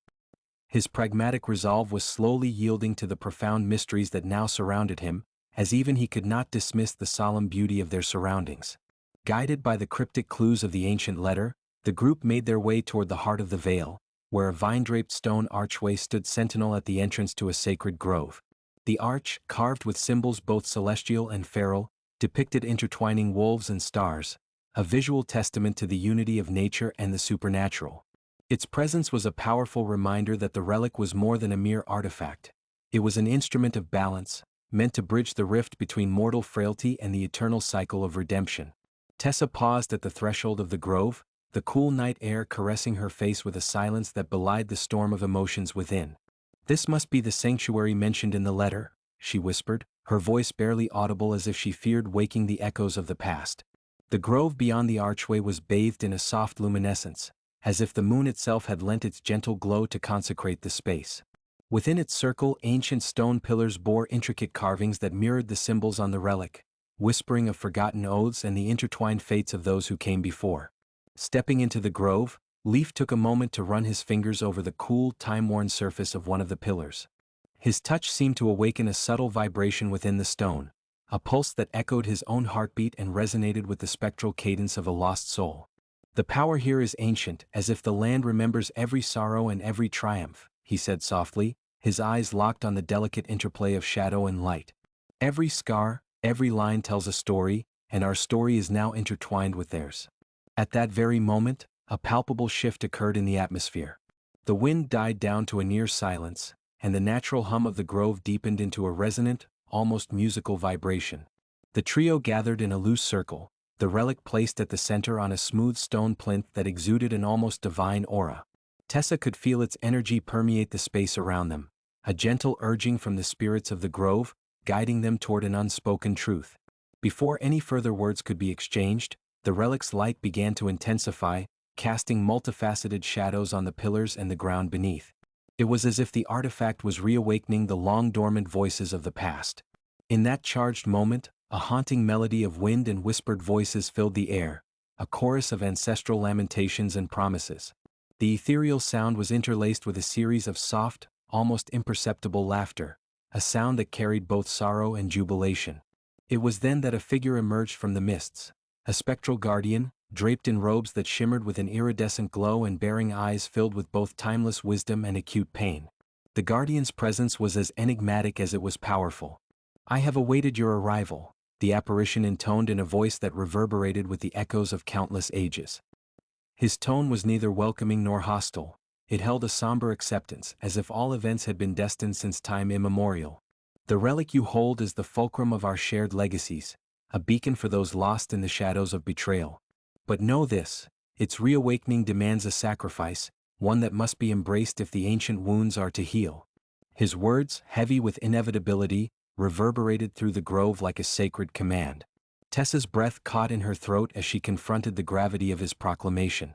His pragmatic resolve was slowly yielding to the profound mysteries that now surrounded him, as even he could not dismiss the solemn beauty of their surroundings. Guided by the cryptic clues of the ancient letter, the group made their way toward the heart of the vale, where a vine-draped stone archway stood sentinel at the entrance to a sacred grove. The arch, carved with symbols both celestial and feral, depicted intertwining wolves and stars, a visual testament to the unity of nature and the supernatural. Its presence was a powerful reminder that the relic was more than a mere artifact. It was an instrument of balance, meant to bridge the rift between mortal frailty and the eternal cycle of redemption. Tessa paused at the threshold of the grove, the cool night air caressing her face with a silence that belied the storm of emotions within. "This must be the sanctuary mentioned in the letter," she whispered, her voice barely audible as if she feared waking the echoes of the past. The grove beyond the archway was bathed in a soft luminescence, as if the moon itself had lent its gentle glow to consecrate the space. Within its circle, ancient stone pillars bore intricate carvings that mirrored the symbols on the relic, whispering of forgotten oaths and the intertwined fates of those who came before. Stepping into the grove, Leaf took a moment to run his fingers over the cool, time-worn surface of one of the pillars. His touch seemed to awaken a subtle vibration within the stone, a pulse that echoed his own heartbeat and resonated with the spectral cadence of a lost soul. "The power here is ancient, as if the land remembers every sorrow and every triumph," he said softly, his eyes locked on the delicate interplay of shadow and light. "Every scar, every line tells a story, and our story is now intertwined with theirs." At that very moment, a palpable shift occurred in the atmosphere. The wind died down to a near silence, and the natural hum of the grove deepened into a resonant, almost musical vibration. The trio gathered in a loose circle, the relic placed at the center on a smooth stone plinth that exuded an almost divine aura. Tessa could feel its energy permeate the space around them, a gentle urging from the spirits of the grove, guiding them toward an unspoken truth. Before any further words could be exchanged, the relic's light began to intensify, casting multifaceted shadows on the pillars and the ground beneath. It was as if the artifact was reawakening the long-dormant voices of the past. In that charged moment, a haunting melody of wind and whispered voices filled the air, a chorus of ancestral lamentations and promises. The ethereal sound was interlaced with a series of soft, almost imperceptible laughter, a sound that carried both sorrow and jubilation. It was then that a figure emerged from the mists, a spectral guardian, draped in robes that shimmered with an iridescent glow and bearing eyes filled with both timeless wisdom and acute pain. The guardian's presence was as enigmatic as it was powerful. "I have awaited your arrival," the apparition intoned in a voice that reverberated with the echoes of countless ages. His tone was neither welcoming nor hostile. It held a somber acceptance, as if all events had been destined since time immemorial. "The relic you hold is the fulcrum of our shared legacies, a beacon for those lost in the shadows of betrayal. But know this, its reawakening demands a sacrifice, one that must be embraced if the ancient wounds are to heal." His words, heavy with inevitability, reverberated through the grove like a sacred command. Tessa's breath caught in her throat as she confronted the gravity of his proclamation.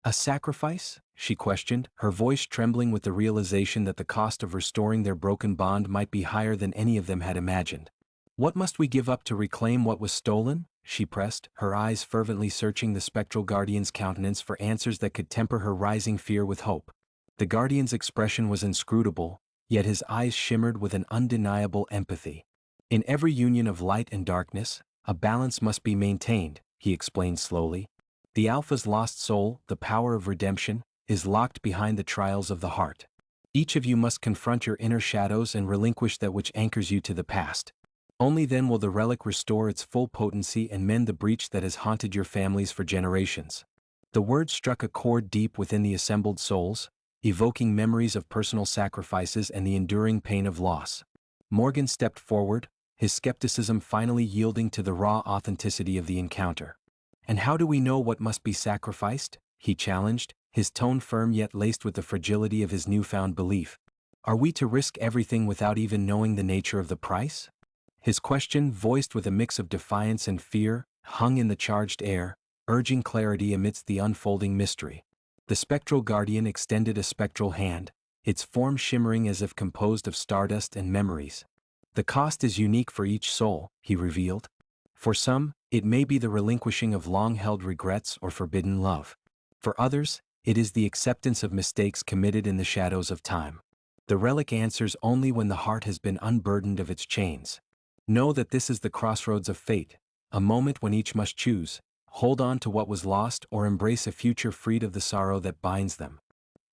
"A sacrifice?" she questioned, her voice trembling with the realization that the cost of restoring their broken bond might be higher than any of them had imagined. "What must we give up to reclaim what was stolen?" she pressed, her eyes fervently searching the spectral guardian's countenance for answers that could temper her rising fear with hope. The guardian's expression was inscrutable, yet his eyes shimmered with an undeniable empathy. "In every union of light and darkness, a balance must be maintained," he explained slowly. "The Alpha's lost soul, the power of redemption, is locked behind the trials of the heart. Each of you must confront your inner shadows and relinquish that which anchors you to the past. Only then will the relic restore its full potency and mend the breach that has haunted your families for generations." The words struck a chord deep within the assembled souls, evoking memories of personal sacrifices and the enduring pain of loss. Morgan stepped forward, his skepticism finally yielding to the raw authenticity of the encounter. "And how do we know what must be sacrificed?" he challenged, his tone firm yet laced with the fragility of his newfound belief. "Are we to risk everything without even knowing the nature of the price?" His question, voiced with a mix of defiance and fear, hung in the charged air, urging clarity amidst the unfolding mystery. The spectral guardian extended a spectral hand, its form shimmering as if composed of stardust and memories. "The cost is unique for each soul," he revealed. "For some, it may be the relinquishing of long-held regrets or forbidden love. For others, it is the acceptance of mistakes committed in the shadows of time. The relic answers only when the heart has been unburdened of its chains. Know that this is the crossroads of fate, a moment when each must choose, hold on to what was lost or embrace a future freed of the sorrow that binds them."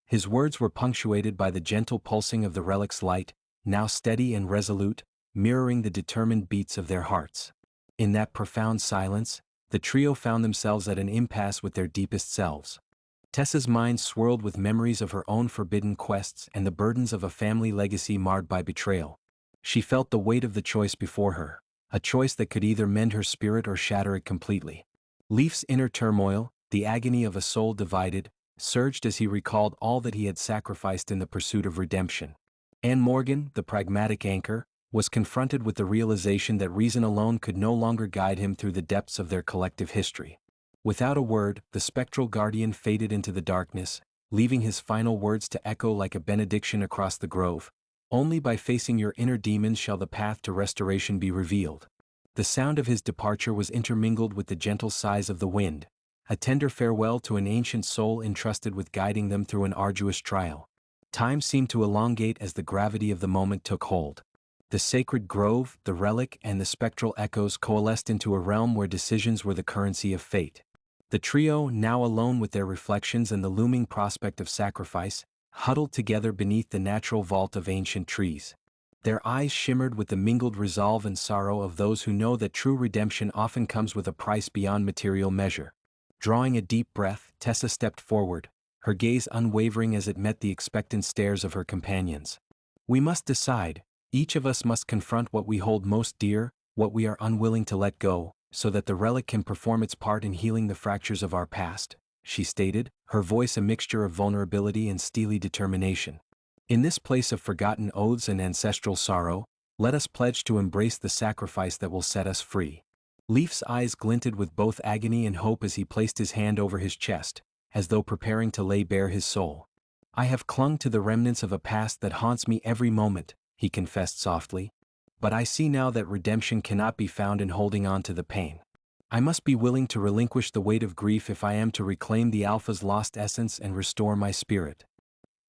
His words were punctuated by the gentle pulsing of the relic's light, now steady and resolute, mirroring the determined beats of their hearts. In that profound silence, the trio found themselves at an impasse with their deepest selves. Tessa's mind swirled with memories of her own forbidden quests and the burdens of a family legacy marred by betrayal. She felt the weight of the choice before her, a choice that could either mend her spirit or shatter it completely. Leaf's inner turmoil, the agony of a soul divided, surged as he recalled all that he had sacrificed in the pursuit of redemption. And Morgan, the pragmatic anchor, was confronted with the realization that reason alone could no longer guide him through the depths of their collective history. Without a word, the spectral guardian faded into the darkness, leaving his final words to echo like a benediction across the grove. "Only by facing your inner demons shall the path to restoration be revealed." The sound of his departure was intermingled with the gentle sighs of the wind, a tender farewell to an ancient soul entrusted with guiding them through an arduous trial. Time seemed to elongate as the gravity of the moment took hold. The sacred grove, the relic, and the spectral echoes coalesced into a realm where decisions were the currency of fate. The trio, now alone with their reflections and the looming prospect of sacrifice, huddled together beneath the natural vault of ancient trees. Their eyes shimmered with the mingled resolve and sorrow of those who know that true redemption often comes with a price beyond material measure. Drawing a deep breath, Tessa stepped forward, her gaze unwavering as it met the expectant stares of her companions. "We must decide. Each of us must confront what we hold most dear, what we are unwilling to let go, so that the relic can perform its part in healing the fractures of our past," she stated, her voice a mixture of vulnerability and steely determination. "In this place of forgotten oaths and ancestral sorrow, let us pledge to embrace the sacrifice that will set us free." Leaf's eyes glinted with both agony and hope as he placed his hand over his chest, as though preparing to lay bare his soul. "I have clung to the remnants of a past that haunts me every moment," he confessed softly. "But I see now that redemption cannot be found in holding on to the pain. I must be willing to relinquish the weight of grief if I am to reclaim the Alpha's lost essence and restore my spirit."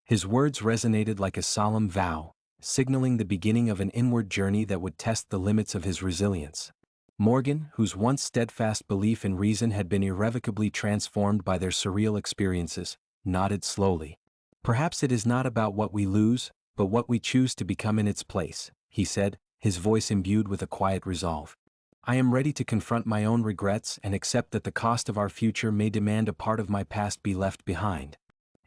His words resonated like a solemn vow, signaling the beginning of an inward journey that would test the limits of his resilience. Morgan, whose once steadfast belief in reason had been irrevocably transformed by their surreal experiences, nodded slowly. "Perhaps it is not about what we lose, but what we choose to become in its place," he said, his voice imbued with a quiet resolve. "I am ready to confront my own regrets and accept that the cost of our future may demand a part of my past be left behind."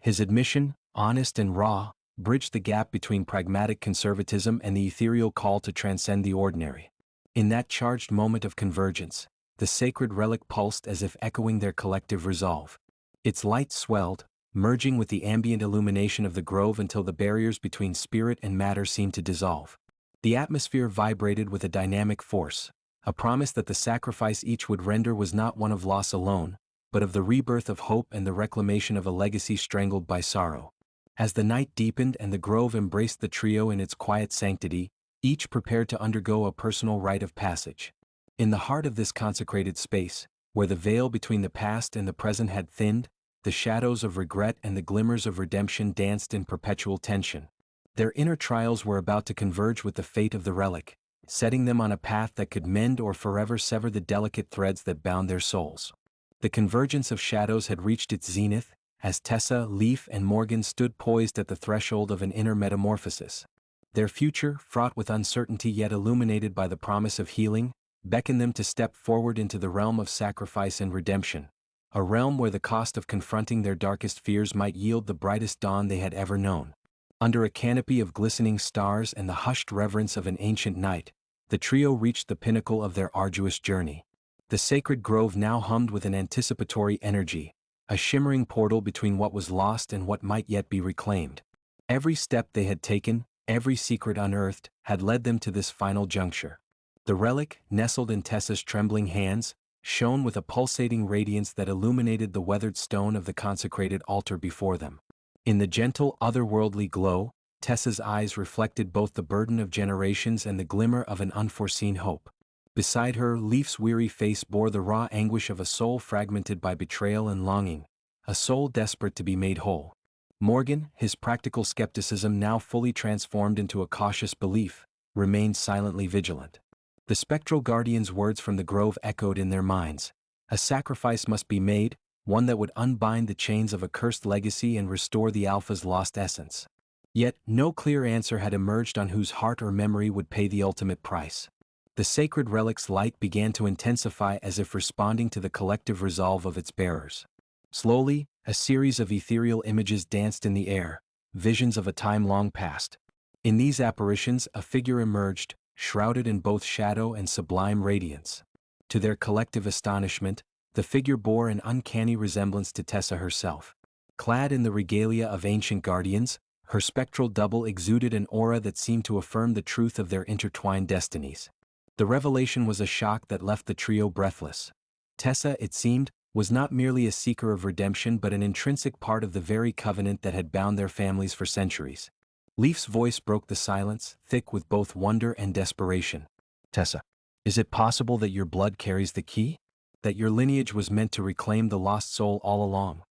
His admission, honest and raw, bridged the gap between pragmatic conservatism and the ethereal call to transcend the ordinary. In that charged moment of convergence, the sacred relic pulsed as if echoing their collective resolve. Its light swelled, merging with the ambient illumination of the grove until the barriers between spirit and matter seemed to dissolve. The atmosphere vibrated with a dynamic force, a promise that the sacrifice each would render was not one of loss alone, but of the rebirth of hope and the reclamation of a legacy strangled by sorrow. As the night deepened and the grove embraced the trio in its quiet sanctity, each prepared to undergo a personal rite of passage. In the heart of this consecrated space, where the veil between the past and the present had thinned, the shadows of regret and the glimmers of redemption danced in perpetual tension. Their inner trials were about to converge with the fate of the relic, setting them on a path that could mend or forever sever the delicate threads that bound their souls. The convergence of shadows had reached its zenith, as Tessa, Leaf, and Morgan stood poised at the threshold of an inner metamorphosis. Their future, fraught with uncertainty yet illuminated by the promise of healing, beckoned them to step forward into the realm of sacrifice and redemption, a realm where the cost of confronting their darkest fears might yield the brightest dawn they had ever known. Under a canopy of glistening stars and the hushed reverence of an ancient night, the trio reached the pinnacle of their arduous journey. The sacred grove now hummed with an anticipatory energy, a shimmering portal between what was lost and what might yet be reclaimed. Every step they had taken, every secret unearthed, had led them to this final juncture. The relic, nestled in Tessa's trembling hands, shone with a pulsating radiance that illuminated the weathered stone of the consecrated altar before them. In the gentle, otherworldly glow, Tessa's eyes reflected both the burden of generations and the glimmer of an unforeseen hope. Beside her, Leaf's weary face bore the raw anguish of a soul fragmented by betrayal and longing, a soul desperate to be made whole. Morgan, his practical skepticism now fully transformed into a cautious belief, remained silently vigilant. The spectral guardian's words from the grove echoed in their minds. A sacrifice must be made, one that would unbind the chains of a cursed legacy and restore the Alpha's lost essence. Yet, no clear answer had emerged on whose heart or memory would pay the ultimate price. The sacred relic's light began to intensify as if responding to the collective resolve of its bearers. Slowly, a series of ethereal images danced in the air, visions of a time long past. In these apparitions, a figure emerged, shrouded in both shadow and sublime radiance. To their collective astonishment, the figure bore an uncanny resemblance to Tessa herself. Clad in the regalia of ancient guardians, her spectral double exuded an aura that seemed to affirm the truth of their intertwined destinies. The revelation was a shock that left the trio breathless. Tessa, it seemed, was not merely a seeker of redemption but an intrinsic part of the very covenant that had bound their families for centuries. Leaf's voice broke the silence, thick with both wonder and desperation. "Tessa, Is it possible that your blood carries the key? That your lineage was meant to reclaim the lost soul all along?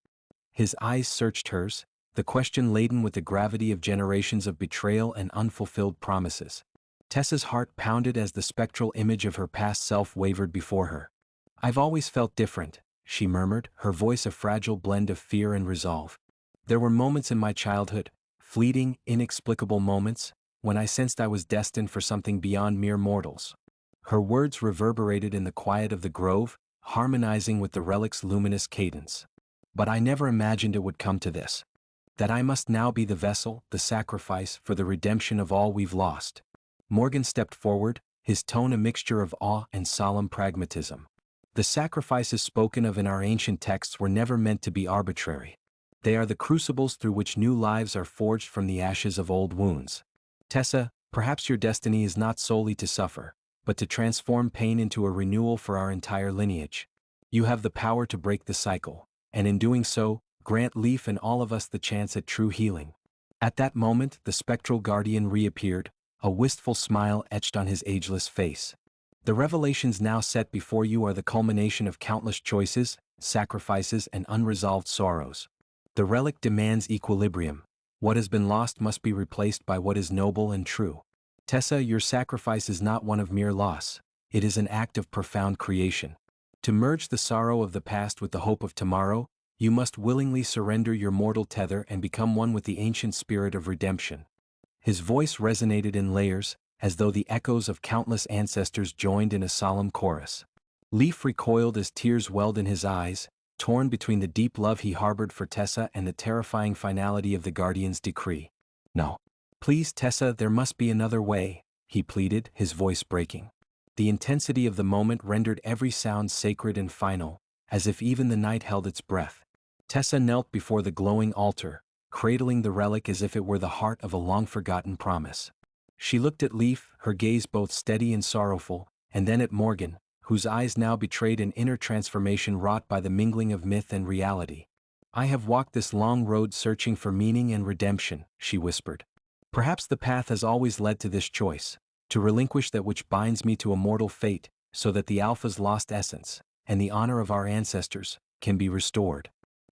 His eyes searched hers, the question laden with the gravity of generations of betrayal and unfulfilled promises. Tessa's heart pounded as the spectral image of her past self wavered before her. "I've always felt different," she murmured, her voice a fragile blend of fear and resolve. "There were moments in my childhood, fleeting, inexplicable moments, when I sensed I was destined for something beyond mere mortals." Her words reverberated in the quiet of the grove, harmonizing with the relic's luminous cadence. "But I never imagined it would come to this. That I must now be the vessel, the sacrifice, for the redemption of all we've lost." Morgan stepped forward, his tone a mixture of awe and solemn pragmatism. "The sacrifices spoken of in our ancient texts were never meant to be arbitrary. They are the crucibles through which new lives are forged from the ashes of old wounds. Tessa, perhaps your destiny is not solely to suffer, but to transform pain into a renewal for our entire lineage. You have the power to break the cycle, and in doing so, grant Leaf and all of us the chance at true healing." At that moment, the spectral guardian reappeared, a wistful smile etched on his ageless face. "The revelations now set before you are the culmination of countless choices, sacrifices, and unresolved sorrows. The relic demands equilibrium. What has been lost must be replaced by what is noble and true. Tessa, your sacrifice is not one of mere loss, it is an act of profound creation. To merge the sorrow of the past with the hope of tomorrow, you must willingly surrender your mortal tether and become one with the ancient spirit of redemption." His voice resonated in layers, as though the echoes of countless ancestors joined in a solemn chorus. Leaf recoiled as tears welled in his eyes, torn between the deep love he harbored for Tessa and the terrifying finality of the Guardian's decree. "No. Please, Tessa, there must be another way," he pleaded, his voice breaking. The intensity of the moment rendered every sound sacred and final, as if even the night held its breath. Tessa knelt before the glowing altar, cradling the relic as if it were the heart of a long-forgotten promise. She looked at Leaf, her gaze both steady and sorrowful, and then at Morgan, whose eyes now betrayed an inner transformation wrought by the mingling of myth and reality. "I have walked this long road searching for meaning and redemption," she whispered. "Perhaps the path has always led to this choice, to relinquish that which binds me to a mortal fate, so that the Alpha's lost essence, and the honor of our ancestors, can be restored."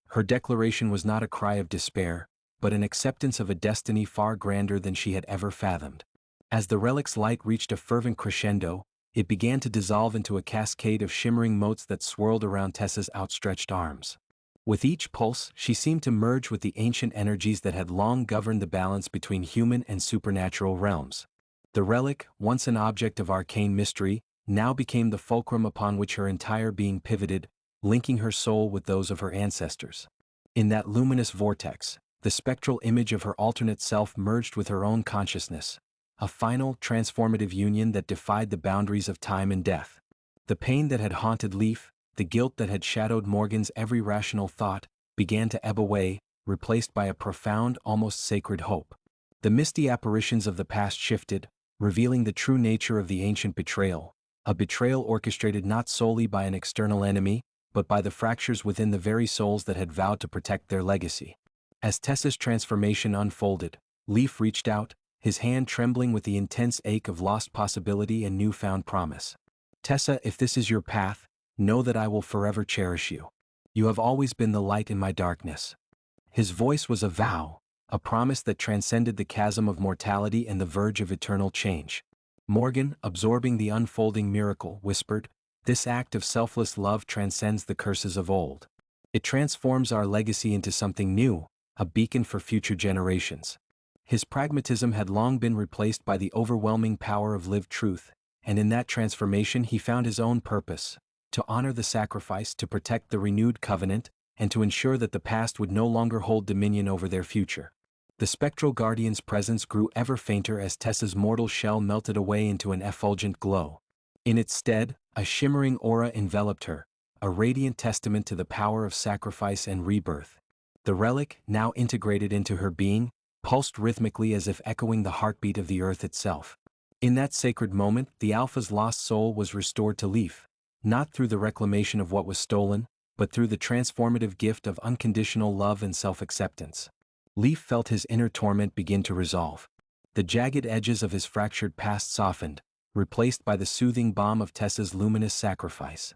Her declaration was not a cry of despair, but an acceptance of a destiny far grander than she had ever fathomed. As the relic's light reached a fervent crescendo, it began to dissolve into a cascade of shimmering motes that swirled around Tessa's outstretched arms. With each pulse, she seemed to merge with the ancient energies that had long governed the balance between human and supernatural realms. The relic, once an object of arcane mystery, now became the fulcrum upon which her entire being pivoted, linking her soul with those of her ancestors. In that luminous vortex, the spectral image of her alternate self merged with her own consciousness, a final, transformative union that defied the boundaries of time and death. The pain that had haunted Leaf, the guilt that had shadowed Morgan's every rational thought, began to ebb away, replaced by a profound, almost sacred hope. The misty apparitions of the past shifted, revealing the true nature of the ancient betrayal, a betrayal orchestrated not solely by an external enemy, but by the fractures within the very souls that had vowed to protect their legacy. As Tessa's transformation unfolded, Leaf reached out, his hand trembling with the intense ache of lost possibility and newfound promise. "Tessa, if this is your path, know that I will forever cherish you. You have always been the light in my darkness." His voice was a vow, a promise that transcended the chasm of mortality and the verge of eternal change. Morgan, absorbing the unfolding miracle, whispered, "This act of selfless love transcends the curses of old. It transforms our legacy into something new, a beacon for future generations." His pragmatism had long been replaced by the overwhelming power of lived truth, and in that transformation he found his own purpose: to honor the sacrifice, to protect the renewed covenant, and to ensure that the past would no longer hold dominion over their future. The spectral guardian's presence grew ever fainter as Tessa's mortal shell melted away into an effulgent glow. In its stead, a shimmering aura enveloped her, a radiant testament to the power of sacrifice and rebirth. The relic, now integrated into her being, pulsed rhythmically as if echoing the heartbeat of the earth itself. In that sacred moment, the Alpha's lost soul was restored to Leaf, not through the reclamation of what was stolen, but through the transformative gift of unconditional love and self-acceptance. Leaf felt his inner torment begin to resolve. The jagged edges of his fractured past softened, replaced by the soothing balm of Tessa's luminous sacrifice.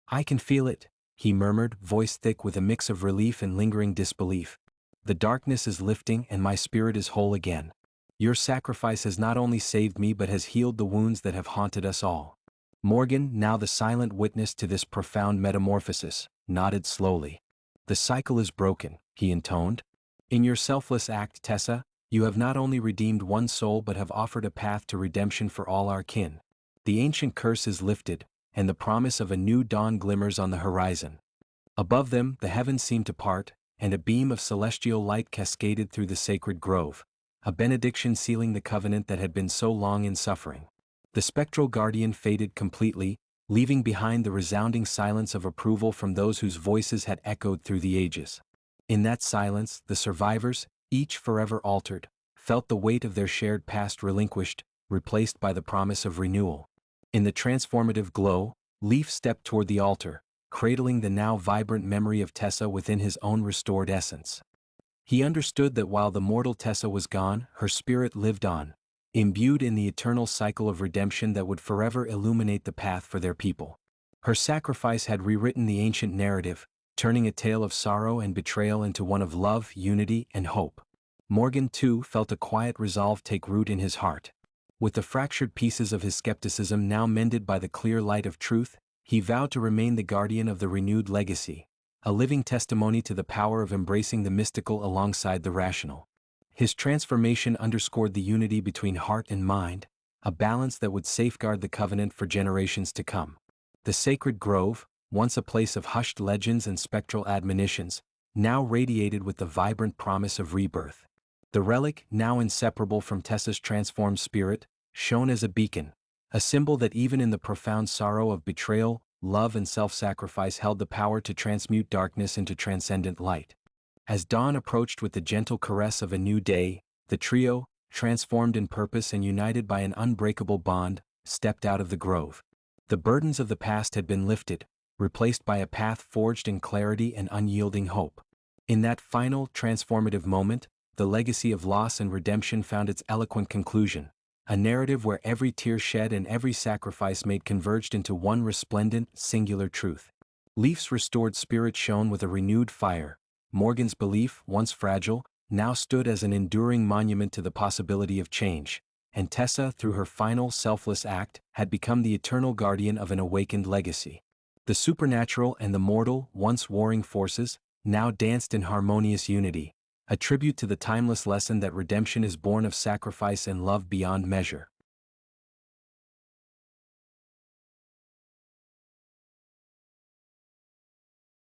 "I can feel it," he murmured, voice thick with a mix of relief and lingering disbelief. "The darkness is lifting and my spirit is whole again. Your sacrifice has not only saved me but has healed the wounds that have haunted us all." Morgan, now the silent witness to this profound metamorphosis, nodded slowly. "The cycle is broken," he intoned. "In your selfless act, Tessa, you have not only redeemed one soul but have offered a path to redemption for all our kin. The ancient curse is lifted, and the promise of a new dawn glimmers on the horizon." Above them, the heavens seemed to part, and a beam of celestial light cascaded through the sacred grove, a benediction sealing the covenant that had been so long in suffering. The spectral guardian faded completely, leaving behind the resounding silence of approval from those whose voices had echoed through the ages. In that silence, the survivors, each forever altered, felt the weight of their shared past relinquished, replaced by the promise of renewal. In the transformative glow, Leaf stepped toward the altar, cradling the now vibrant memory of Tessa within his own restored essence. He understood that while the mortal Tessa was gone, her spirit lived on, imbued in the eternal cycle of redemption that would forever illuminate the path for their people. Her sacrifice had rewritten the ancient narrative, turning a tale of sorrow and betrayal into one of love, unity, and hope. Morgan, too, felt a quiet resolve take root in his heart. With the fractured pieces of his skepticism now mended by the clear light of truth, he vowed to remain the guardian of the renewed legacy, a living testimony to the power of embracing the mystical alongside the rational. His transformation underscored the unity between heart and mind, a balance that would safeguard the covenant for generations to come. The sacred grove, once a place of hushed legends and spectral admonitions, now radiated with the vibrant promise of rebirth. The relic, now inseparable from Tessa's transformed spirit, shone as a beacon, a symbol that even in the profound sorrow of betrayal, love and self-sacrifice held the power to transmute darkness into transcendent light. As dawn approached with the gentle caress of a new day, the trio, transformed in purpose and united by an unbreakable bond, stepped out of the grove. The burdens of the past had been lifted, replaced by a path forged in clarity and unyielding hope. In that final, transformative moment, the legacy of loss and redemption found its eloquent conclusion, a narrative where every tear shed and every sacrifice made converged into one resplendent, singular truth. Leaf's restored spirit shone with a renewed fire. Morgan's belief, once fragile, now stood as an enduring monument to the possibility of change, and Tessa, through her final selfless act, had become the eternal guardian of an awakened legacy. The supernatural and the mortal, once warring forces, now danced in harmonious unity, a tribute to the timeless lesson that redemption is born of sacrifice and love beyond measure.